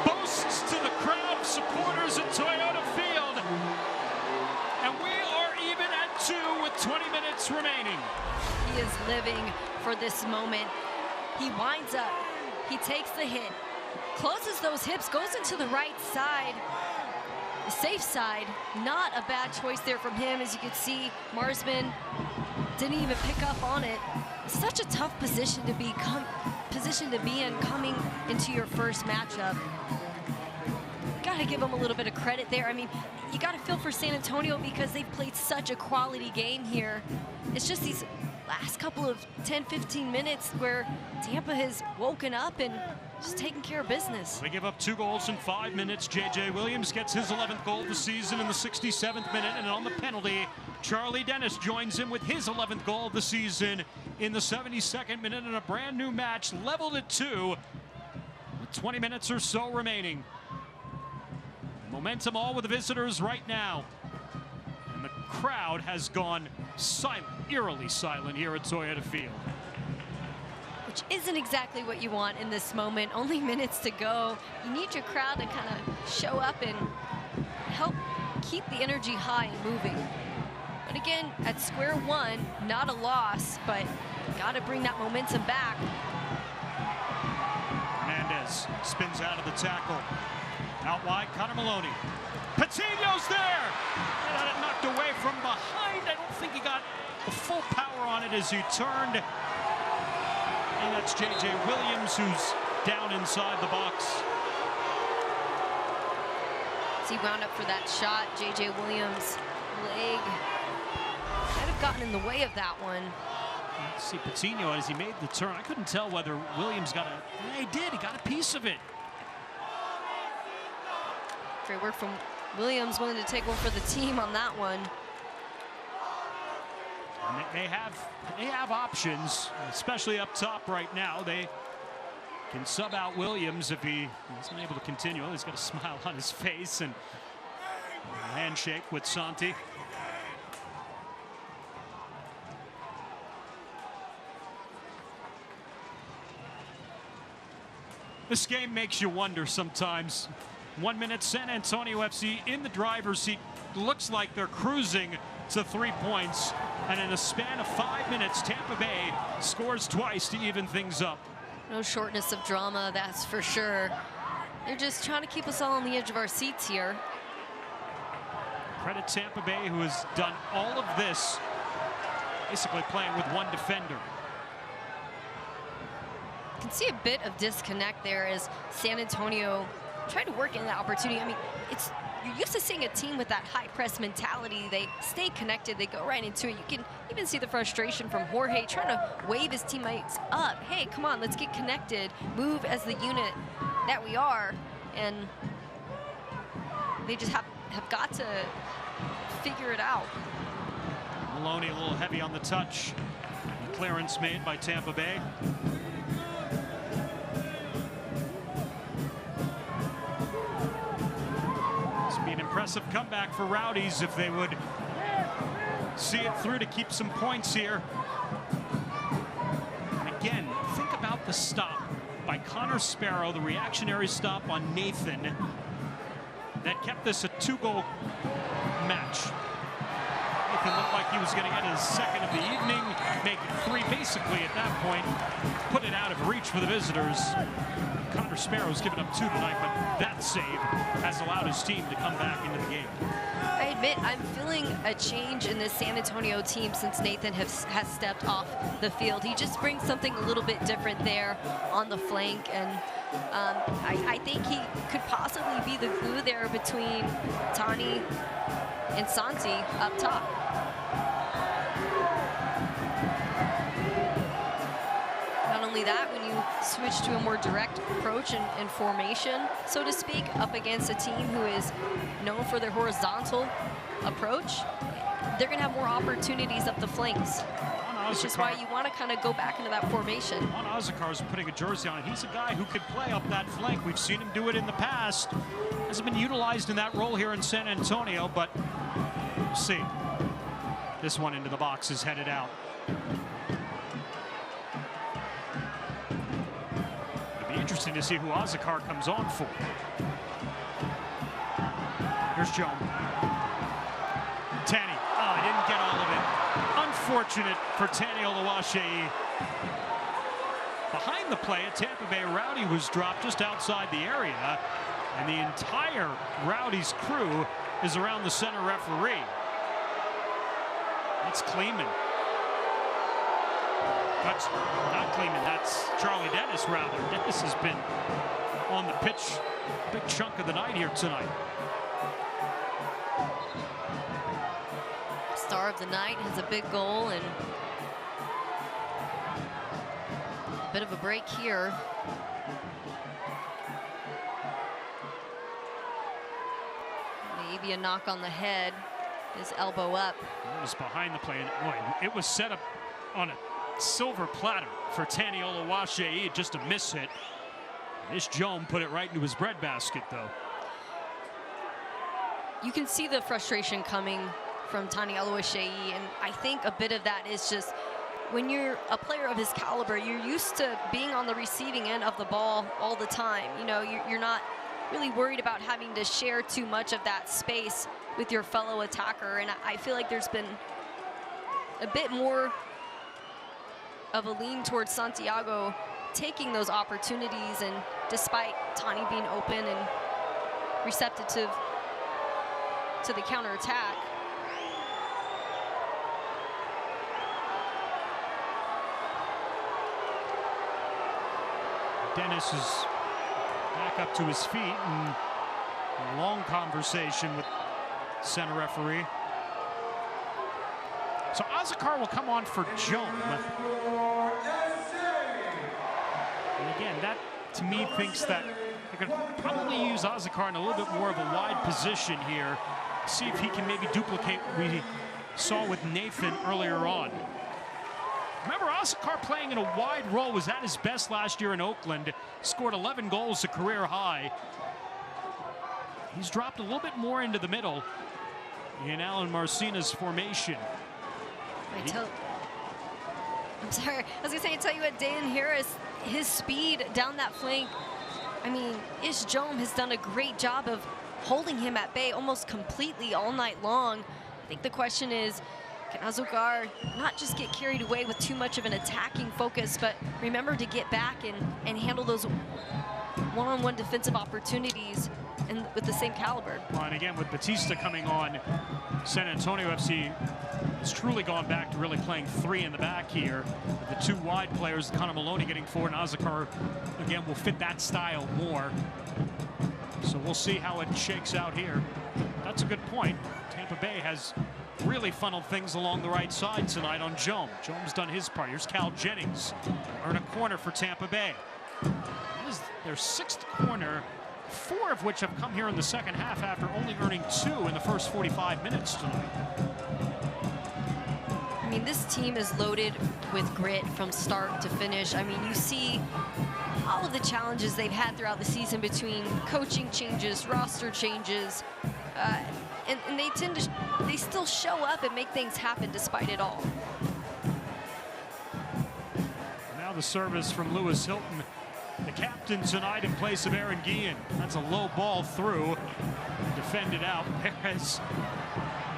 Boasts to the crowd of supporters at Toyota Field. And we are even at 2 with 20 minutes remaining. He is living for this moment. He winds up. He takes the hit, closes those hips, goes into the right side. the safe side. Not a bad choice there from him. As you can see, Marsman didn't even pick up on it. Such a tough position to be in coming into your first matchup. Gotta give them a little bit of credit there. I mean, you gotta feel for San Antonio because they've played such a quality game here. It's just these last couple of 10-15 minutes where Tampa has woken up and just taken care of business. They give up 2 goals in 5 minutes. J.J. Williams gets his 11th goal of the season in the 67th minute, and on the penalty, Charlie Dennis joins him with his 11th goal of the season in the 72nd minute, in a brand new match, leveled at 2 with 20 minutes or so remaining. Momentum all with the visitors right now. And the crowd has gone silent, eerily silent here at Toyota Field. Which isn't exactly what you want in this moment. Only minutes to go. You need your crowd to kind of show up and help keep the energy high and moving. But again, at square one, not a loss, but got to bring that momentum back. Hernandez spins out of the tackle. Out wide, Connor Maloney. Patino's there! And had it knocked away from behind. I don't think he got the full power on it as he turned. And that's J.J. Williams, who's down inside the box. As he wound up for that shot, J.J. Williams' leg might have gotten in the way of that one. Let's see Patino as he made the turn. I couldn't tell whether Williams got a... Yeah, he did. He got a piece of it. Great work from Williams, willing to take one for the team on that one. And they have options, especially up top right now. They can sub out Williams if he isn't able to continue. He's got a smile on his face and a handshake with Santi. This game makes you wonder sometimes. 1 minute, San Antonio FC in the driver's seat. Looks like they're cruising to 3 points. And in a span of 5 minutes, Tampa Bay scores twice to even things up. No shortness of drama, that's for sure. They're just trying to keep us all on the edge of our seats here. Credit Tampa Bay, who has done all of this, basically playing with one defender. You can see a bit of disconnect there as San Antonio tried to work in that opportunity. I mean, you're used to seeing a team with that high press mentality. They stay connected, they go right into it. You can even see the frustration from Jorge trying to wave his teammates up. Hey, come on, let's get connected, move as the unit that we are. And they just have got to figure it out. Maloney a little heavy on the touch. The clearance made by Tampa Bay. Impressive comeback for Rowdies if they would see it through to keep some points here. And again, think about the stop by Connor Sparrow, the reactionary stop on Nathan that kept this a 2-goal match. Nathan looked like he was going to get his second of the evening, make it 3 basically at that point, put it out of reach for the visitors. Connor Sparrow's given up 2 tonight, but that save has allowed his team to come back into the game. I admit I'm feeling a change in this San Antonio team since Nathan has stepped off the field. He just brings something a little bit different there on the flank, and I think he could possibly be the glue there between Tani and Santi up top. Not only that, when you switch to a more direct approach and formation, so to speak, up against a team who is known for their horizontal approach, they're going to have more opportunities up the flanks, which is why you want to kind of go back into that formation. Juan Ozakar's putting a jersey on. He's a guy who could play up that flank. We've seen him do it in the past. Hasn't been utilized in that role here in San Antonio, but we'll see. This one into the box is headed out. Interesting to see who Ozakar comes on for. Here's Joan. Tani. Oh, he didn't get all of it. Unfortunate for Tani Oluwaseyi. Behind the play at Tampa Bay, Rowdy was dropped just outside the area. And the entire Rowdies crew is around the center referee. That's Kleeman. That's not Kleeman, that's Charlie Dennis, rather. Dennis has been on the pitch a big chunk of the night here tonight. Star of the night has a big goal and a bit of a break here. Maybe a knock on the head, his elbow up. It was behind the play, and boy, it was set up on a silver platter for Tani Oluwaseyi, just a miss hit. This Jome put it right into his breadbasket, though. You can see the frustration coming from Tani Oluwaseyi, and I think a bit of that is just when you're a player of his caliber, you're used to being on the receiving end of the ball all the time. You know, you're not really worried about having to share too much of that space with your fellow attacker, and I feel like there's been a bit more of a lean towards Santiago taking those opportunities, and despite Tani being open and receptive to the counterattack. Dennis is back up to his feet and a long conversation with center referee. So Azakar will come on for Jome. And again, that to me thinks that they're going to probably use Azakar in a little bit more of a wide position here. See if he can maybe duplicate what we saw with Nathan earlier on. Remember, Azakar playing in a wide role was at his best last year in Oakland. Scored 11 goals, a career high. He's dropped a little bit more into the middle in Alan Marcina's formation. I'm sorry, I was gonna say, I tell you what, Dan Harris, his speed down that flank, I mean, Ish Jome has done a great job of holding him at bay almost completely all night long. I think the question is, can Azakar not just get carried away with too much of an attacking focus, but remember to get back and handle those one-on-one defensive opportunities and with the same caliber. Well, and again, with Batista coming on, San Antonio FC has truly gone back to really playing three in the back here. With the two wide players, Connor Maloney getting forward, and Azakar, again, will fit that style more. So we'll see how it shakes out here. That's a good point. Tampa Bay has really funneled things along the right side tonight on Jome. Jome's done his part. Here's Cal Jennings. Earn a corner for Tampa Bay. This is their sixth corner, 4 of which have come here in the second half after only earning 2 in the first 45 minutes tonight. I mean, this team is loaded with grit from start to finish. I mean, you see all of the challenges they've had throughout the season between coaching changes, roster changes, and they still show up and make things happen despite it all. Now the service from Lewis Hilton, the captain tonight in place of Aaron Guillen. That's a low ball through, defended out. Perez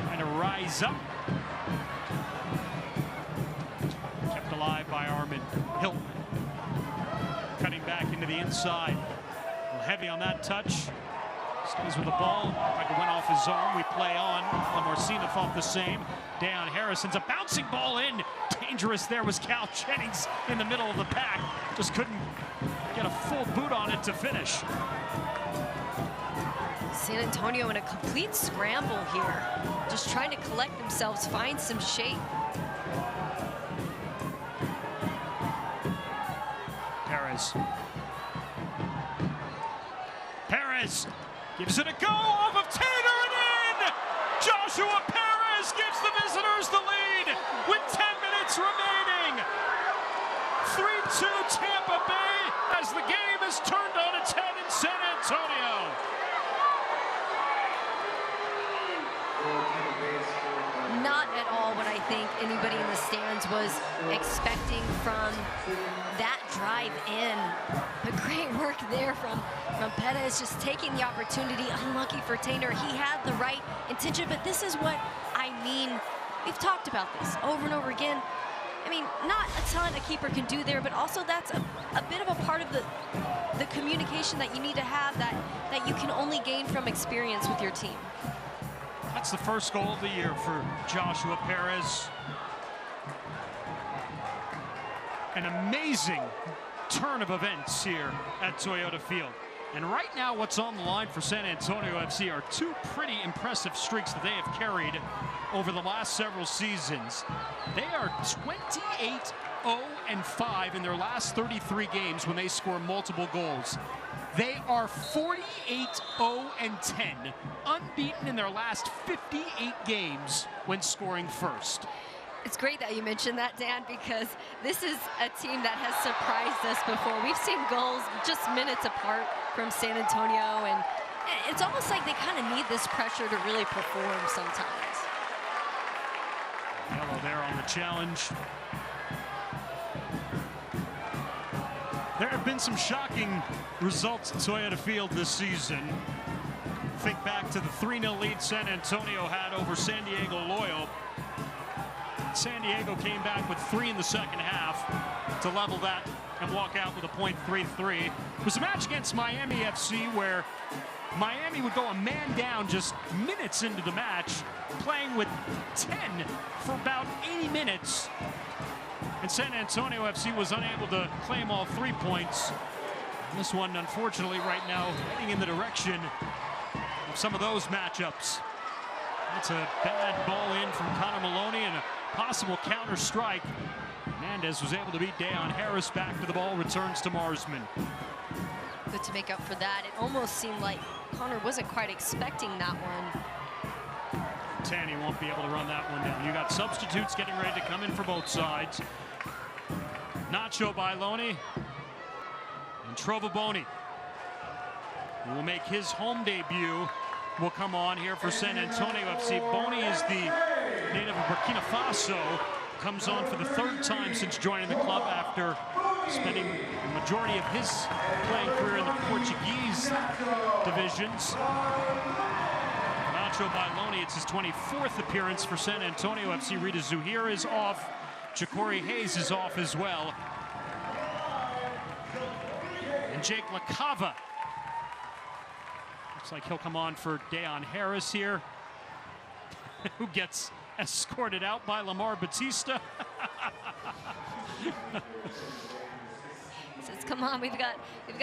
trying to rise up. Kept alive by Armin Hilton. Cutting back into the inside. A little heavy on that touch. Stays with the ball. Like it went off his arm. We play on. Marcina thought the same. Dan Harrison's a bouncing ball in. Dangerous there was Cal Jennings in the middle of the pack. Just couldn't get a full boot on it to finish. San Antonio in a complete scramble here. Just trying to collect themselves, find some shape. Perez. Perez gives it a go off of Tater and in! Joshua Perez gives the visitors the lead with 10 minutes remaining. 3-2 Tampa Bay as the game is turned on its head in San Antonio. Not at all what I think anybody in the stands was expecting from that drive in. But great work there from Perez, just taking the opportunity. Unlucky for Tainer. He had the right intention, but this is what I mean. We've talked about this over and over again. I mean, not a ton a keeper can do there, but also that's a bit of a part of the communication that you need to have that you can only gain from experience with your team. That's the first goal of the year for Joshua Perez. An amazing turn of events here at Toyota Field. And right now what's on the line for San Antonio FC are two pretty impressive streaks that they have carried over the last several seasons. They are 28-0-5 in their last 33 games when they score multiple goals. They are 48-0-10, unbeaten in their last 58 games when scoring first. It's great that you mentioned that, Dan, because this is a team that has surprised us before. We've seen goals just minutes apart from San Antonio, and it's almost like they kind of need this pressure to really perform sometimes. Yellow there on the challenge. There have been some shocking results at Toyota Field this season. Think back to the 3-0 lead San Antonio had over San Diego Loyal. San Diego came back with 3 in the second half to level that and walk out with a .33. It was a match against Miami FC where Miami would go a man down just minutes into the match, playing with 10 for about 80 minutes. And San Antonio FC was unable to claim all 3 points. This one, unfortunately, right now heading in the direction of some of those matchups. That's a bad ball in from Connor Maloney and a possible counter strike. Hernandez was able to beat Deon Harris back to the ball, returns to Marsman. Good to make up for that. It almost seemed like Connor wasn't quite expecting that one. Tanny won't be able to run that one down. You got substitutes getting ready to come in for both sides. Nacho Bailoni and Trovaboni, who will make his home debut, will come on here for San Antonio FC. Boni is the native of Burkina Faso, comes on for the 3rd time since joining the club after spending the majority of his playing career in the Portuguese divisions. Nacho Bailoni, it's his 24th appearance for San Antonio FC. Rita Zuhir is off. Jacori Hayes is off as well. And Jake LaCava. Looks like he'll come on for Deon Harris here, who gets escorted out by Lamar Batista. Says, come on, we've got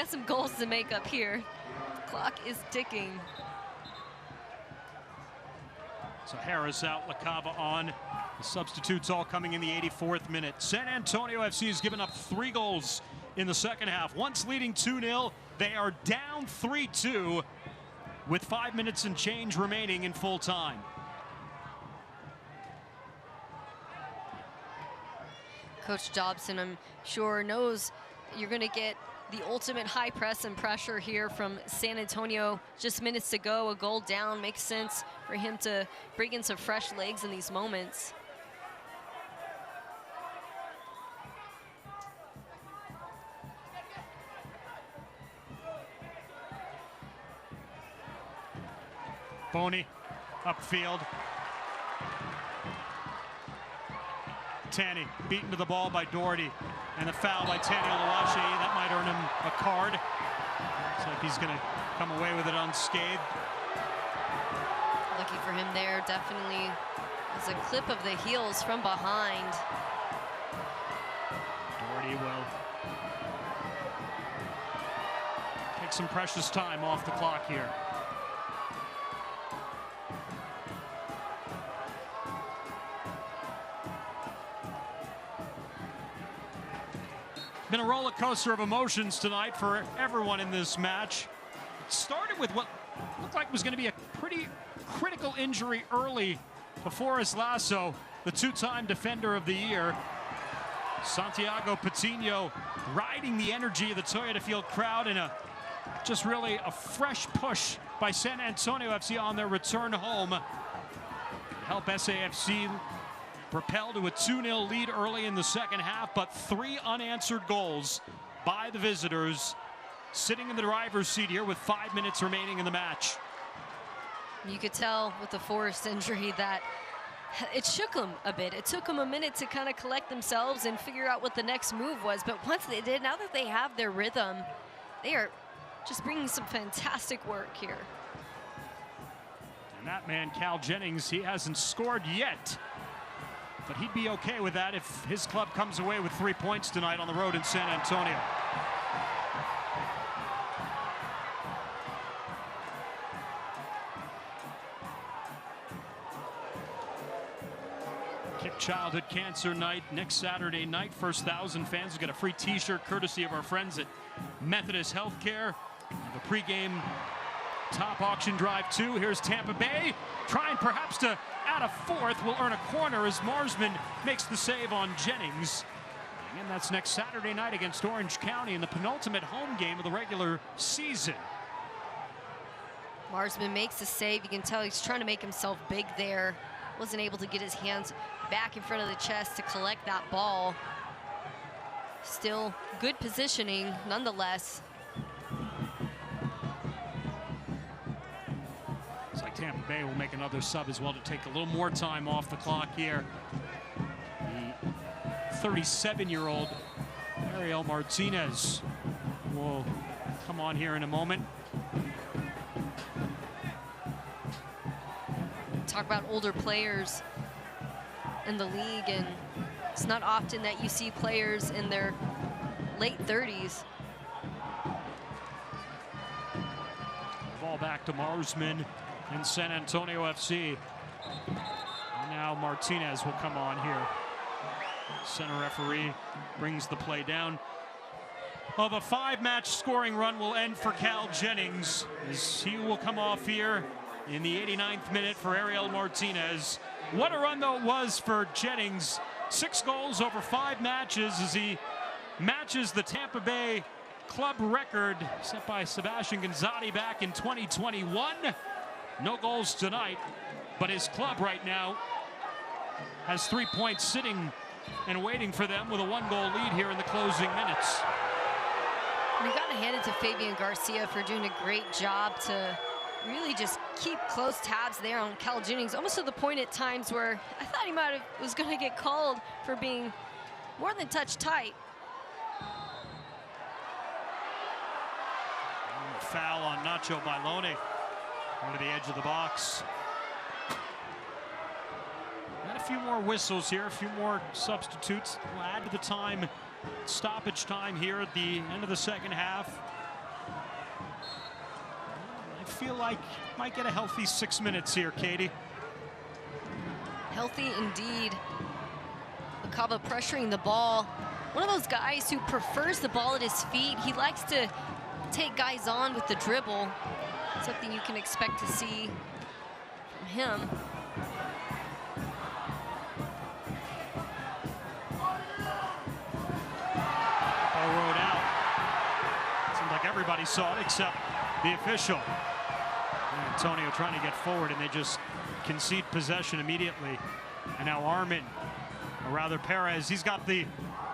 some goals to make up here. Clock is ticking. So Harris out, LaCava on. The substitutes all coming in the 84th minute. San Antonio FC has given up 3 goals in the second half. Once leading 2-0, they are down 3-2 with 5 minutes and change remaining in full time. Coach Dobson, I'm sure, knows you're going to get the ultimate high press and pressure here from San Antonio. Just minutes to go, a goal down. Makes sense for him to bring in some fresh legs in these moments. Boni upfield. Tanny beaten to the ball by Doherty, and the foul by Tanny Oluwaseyi. That might earn him a card. Looks like he's going to come away with it unscathed. Lucky for him there, definitely was a clip of the heels from behind. Doherty will take some precious time off the clock here. Been a roller coaster of emotions tonight for everyone in this match. It started with what looked like was going to be a pretty critical injury early to Forrest Lasso, the 2-time defender of the year. Santiago Patino riding the energy of the Toyota Field crowd in a just really a fresh push by San Antonio FC on their return home. Help SAFC propelled to a 2-0 lead early in the second half, but 3 unanswered goals by the visitors, sitting in the driver's seat here with 5 minutes remaining in the match. You could tell with the Forrest injury that It shook them a bit. It took them a minute to kind of collect themselves and figure out what the next move was. But once they did, now that they have their rhythm, they are just bringing some fantastic work here. And that man, Cal Jennings, he hasn't scored yet. But he'd be okay with that if his club comes away with 3 points tonight on the road in San Antonio. Kick Childhood Cancer Night next Saturday night. First 1,000 fans will get a free t-shirt courtesy of our friends at Methodist Healthcare. The pregame top auction drive 2. Here's Tampa Bay trying perhaps to add a fourth. Will earn a corner as Marsman makes the save on Jennings. And that's next Saturday night against Orange County in the penultimate home game of the regular season. Marsman makes the save. You can tell he's trying to make himself big there. Wasn't able to get his hands back in front of the chest to collect that ball. Still good positioning nonetheless. Looks like Tampa Bay will make another sub as well to take a little more time off the clock here. The 37-year-old Ariel Martinez will come on here in a moment. Talk about older players in the league, and it's not often that you see players in their late 30s. Ball back to Marsman and San Antonio FC. And now Martinez will come on here. Center referee brings the play down. Well, the 5-match scoring run will end for Cal Jennings as he will come off here in the 89th minute for Ariel Martinez. What a run, though, it was for Jennings. 6 goals over 5 matches as he matches the Tampa Bay club record set by Sebastian Gonzatti back in 2021. No goals tonight, but his club right now has 3 points sitting and waiting for them with a 1-goal lead here in the closing minutes. We got to hand it to Fabian Garcia for doing a great job to really just keep close tabs there on Cal Jennings, almost to the point at times where I thought he was going to get called for being more than touch tight. And a foul on Nacho Bailone over the edge of the box. And a few more whistles here, a few more substitutes. We'll add to the time, stoppage time here at the end of the second half. I feel like might get a healthy 6 minutes here, Katie. Healthy indeed. Acaba pressuring the ball. One of those guys who prefers the ball at his feet. He likes to take guys on with the dribble. Something you can expect to see from him. Ball rode out. Seemed like everybody saw it except the official. Antonio trying to get forward, and they just concede possession immediately. And now Armin, or rather Perez, he's got the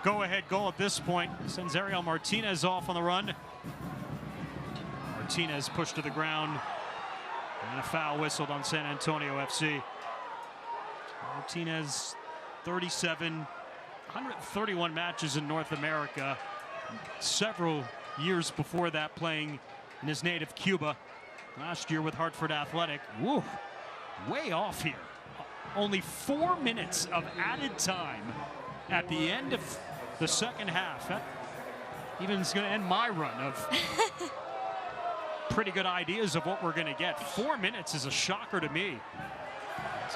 go-ahead goal at this point. Sends Ariel Martinez off on the run. Martinez pushed to the ground, and a foul whistled on San Antonio FC. Martinez, 37, 131 matches in North America. Several years before that playing in his native Cuba. Last year with Hartford Athletic. Woo, way off here. Only 4 minutes of added time at the end of the second half. That even is going to end my run of pretty good ideas of what we're going to get. 4 minutes is a shocker to me.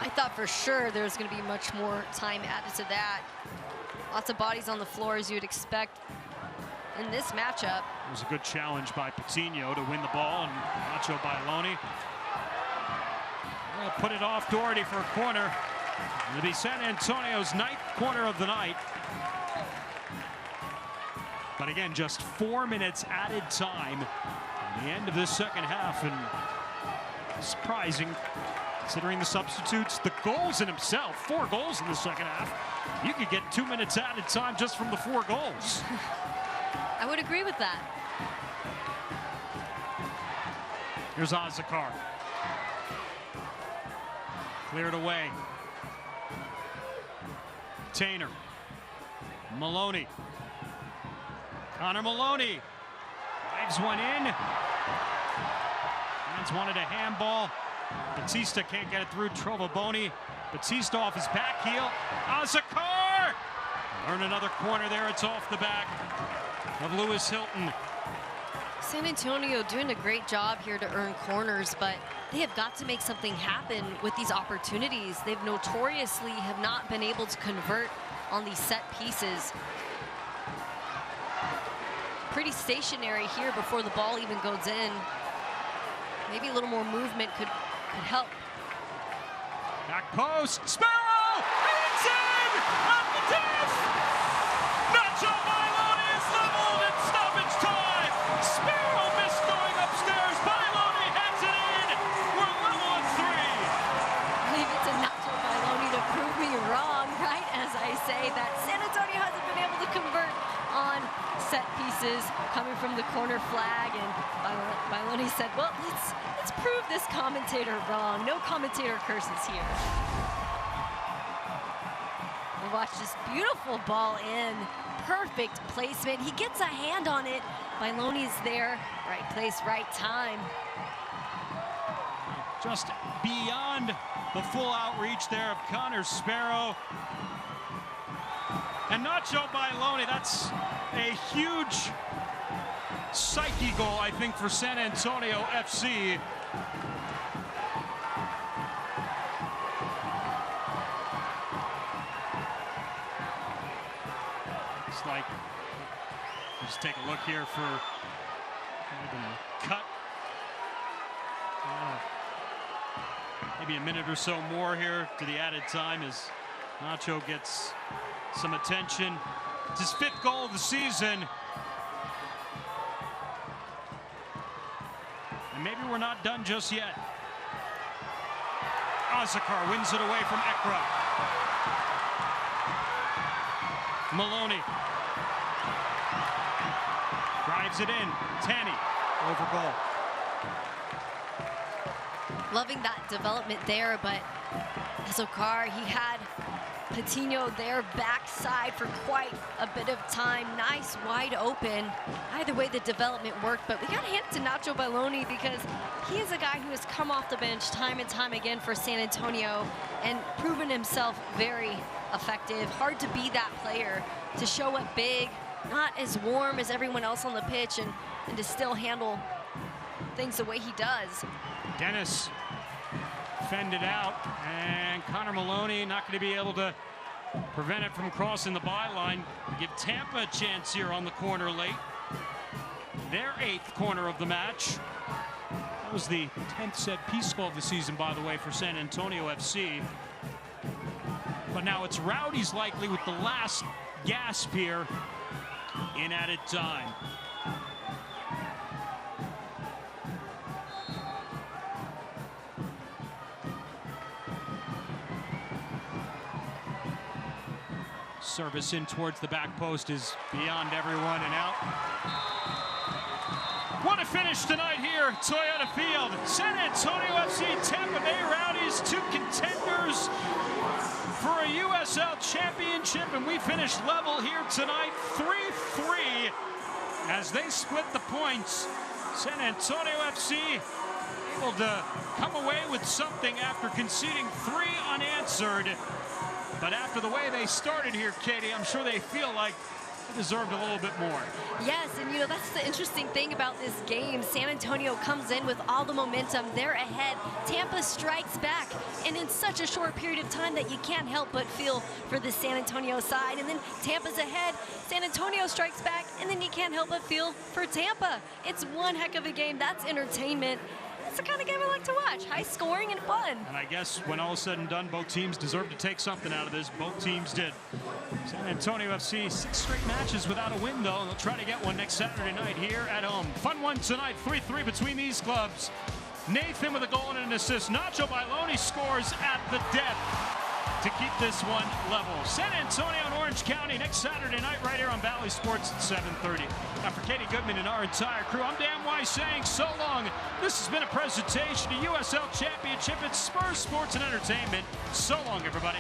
I thought for sure there was going to be much more time added to that. Lots of bodies on the floor, as you would expect in this matchup. It was a good challenge by Patino to win the ball, and Nacho Bailone will put it off Doherty for a corner. It'll be San Antonio's 9th corner of the night. But again, just 4 minutes added time at the end of this second half, and surprising considering the substitutes, the goals in himself. 4 goals in the second half. You could get 2 minutes added time just from the 4 goals. I would agree with that. Here's Azakar. Cleared away. container. Maloney. Connor Maloney drives one in. Fans wanted a handball. Batista can't get it through. Trovaboni. Batista off his back heel. Azakar! Earn another corner there. It's off the back of Lewis Hilton. San Antonio doing a great job here to earn corners, but they have got to make something happen with these opportunities. They've notoriously have not been able to convert on these set pieces. Pretty stationary here before the ball even goes in. Maybe a little more movement could help. Back post, Sparrow! It's in! At the death! Nacho Bailoni is leveled in stoppage time! Sparrow missed going upstairs. Bailoni has it in! We're level at 3! Leave it to Nacho Bailoni to prove me wrong, right? As I say that San Antonio hasn't been able to convert on set pieces coming from the corner flag, and Bailoni said, well, let's prove this commentator wrong. No commentator curses here. We watch this beautiful ball in. Perfect placement. He gets a hand on it. Bailoni's there. Right place, right time. Just beyond the full outreach there of Connor Sparrow. And Nacho Bailoni, that's a huge psyche goal, I think, for San Antonio FC. It's like, just take a look here for cut. Maybe a minute or so more here to the added time as Nacho gets some attention. It's his 5th goal of the season. And maybe we're not done just yet. Azakar wins it away from Ekra. Maloney drives it in. Tanny over goal. Loving that development there, but Azakar, he had Patino there backside for quite a bit of time. Nice, wide open. Either way, the development worked, but we got to hand it to Nacho Bailoni because he is a guy who has come off the bench time and time again for San Antonio and proven himself very effective. Hard to be that player, to show up big, not as warm as everyone else on the pitch, and to still handle things the way he does. Dennis fended out, and Connor Maloney not going to be able to prevent it from crossing the byline. Give Tampa a chance here on the corner late. Their 8th corner of the match. That was the 10th set piece goal of the season, by the way, for San Antonio FC. But now it's Rowdies likely with the last gasp here in added time. Service in towards the back post is beyond everyone and out. What a finish tonight here at Toyota Field. San Antonio FC, Tampa Bay Rowdies, 2 contenders for a USL Championship, and we finished level here tonight, 3-3, as they split the points. San Antonio FC able to come away with something after conceding 3 unanswered. But after the way they started here, Katie, I'm sure they feel like they deserved a little bit more. Yes, and you know, that's the interesting thing about this game. San Antonio comes in with all the momentum. They're ahead. Tampa strikes back, and in such a short period of time that you can't help but feel for the San Antonio side. And then Tampa's ahead. San Antonio strikes back, and then you can't help but feel for Tampa. It's one heck of a game. That's entertainment. It's the kind of game I like to watch. High scoring and fun. And I guess when all is said and done, both teams deserve to take something out of this. Both teams did. San Antonio FC, 6 straight matches without a win, though. They'll try to get one next Saturday night here at home. Fun one tonight, 3-3 between these clubs. Nathan with a goal and an assist. Nacho Bailoni scores at the death to keep this one level. San Antonio and Orange County next Saturday night right here on Valley Sports at 7:30. Now for Katie Goodman and our entire crew, I'm Dan Wise saying so long. This has been a presentation to USL Championship. It's Spurs Sports and Entertainment. So long, everybody.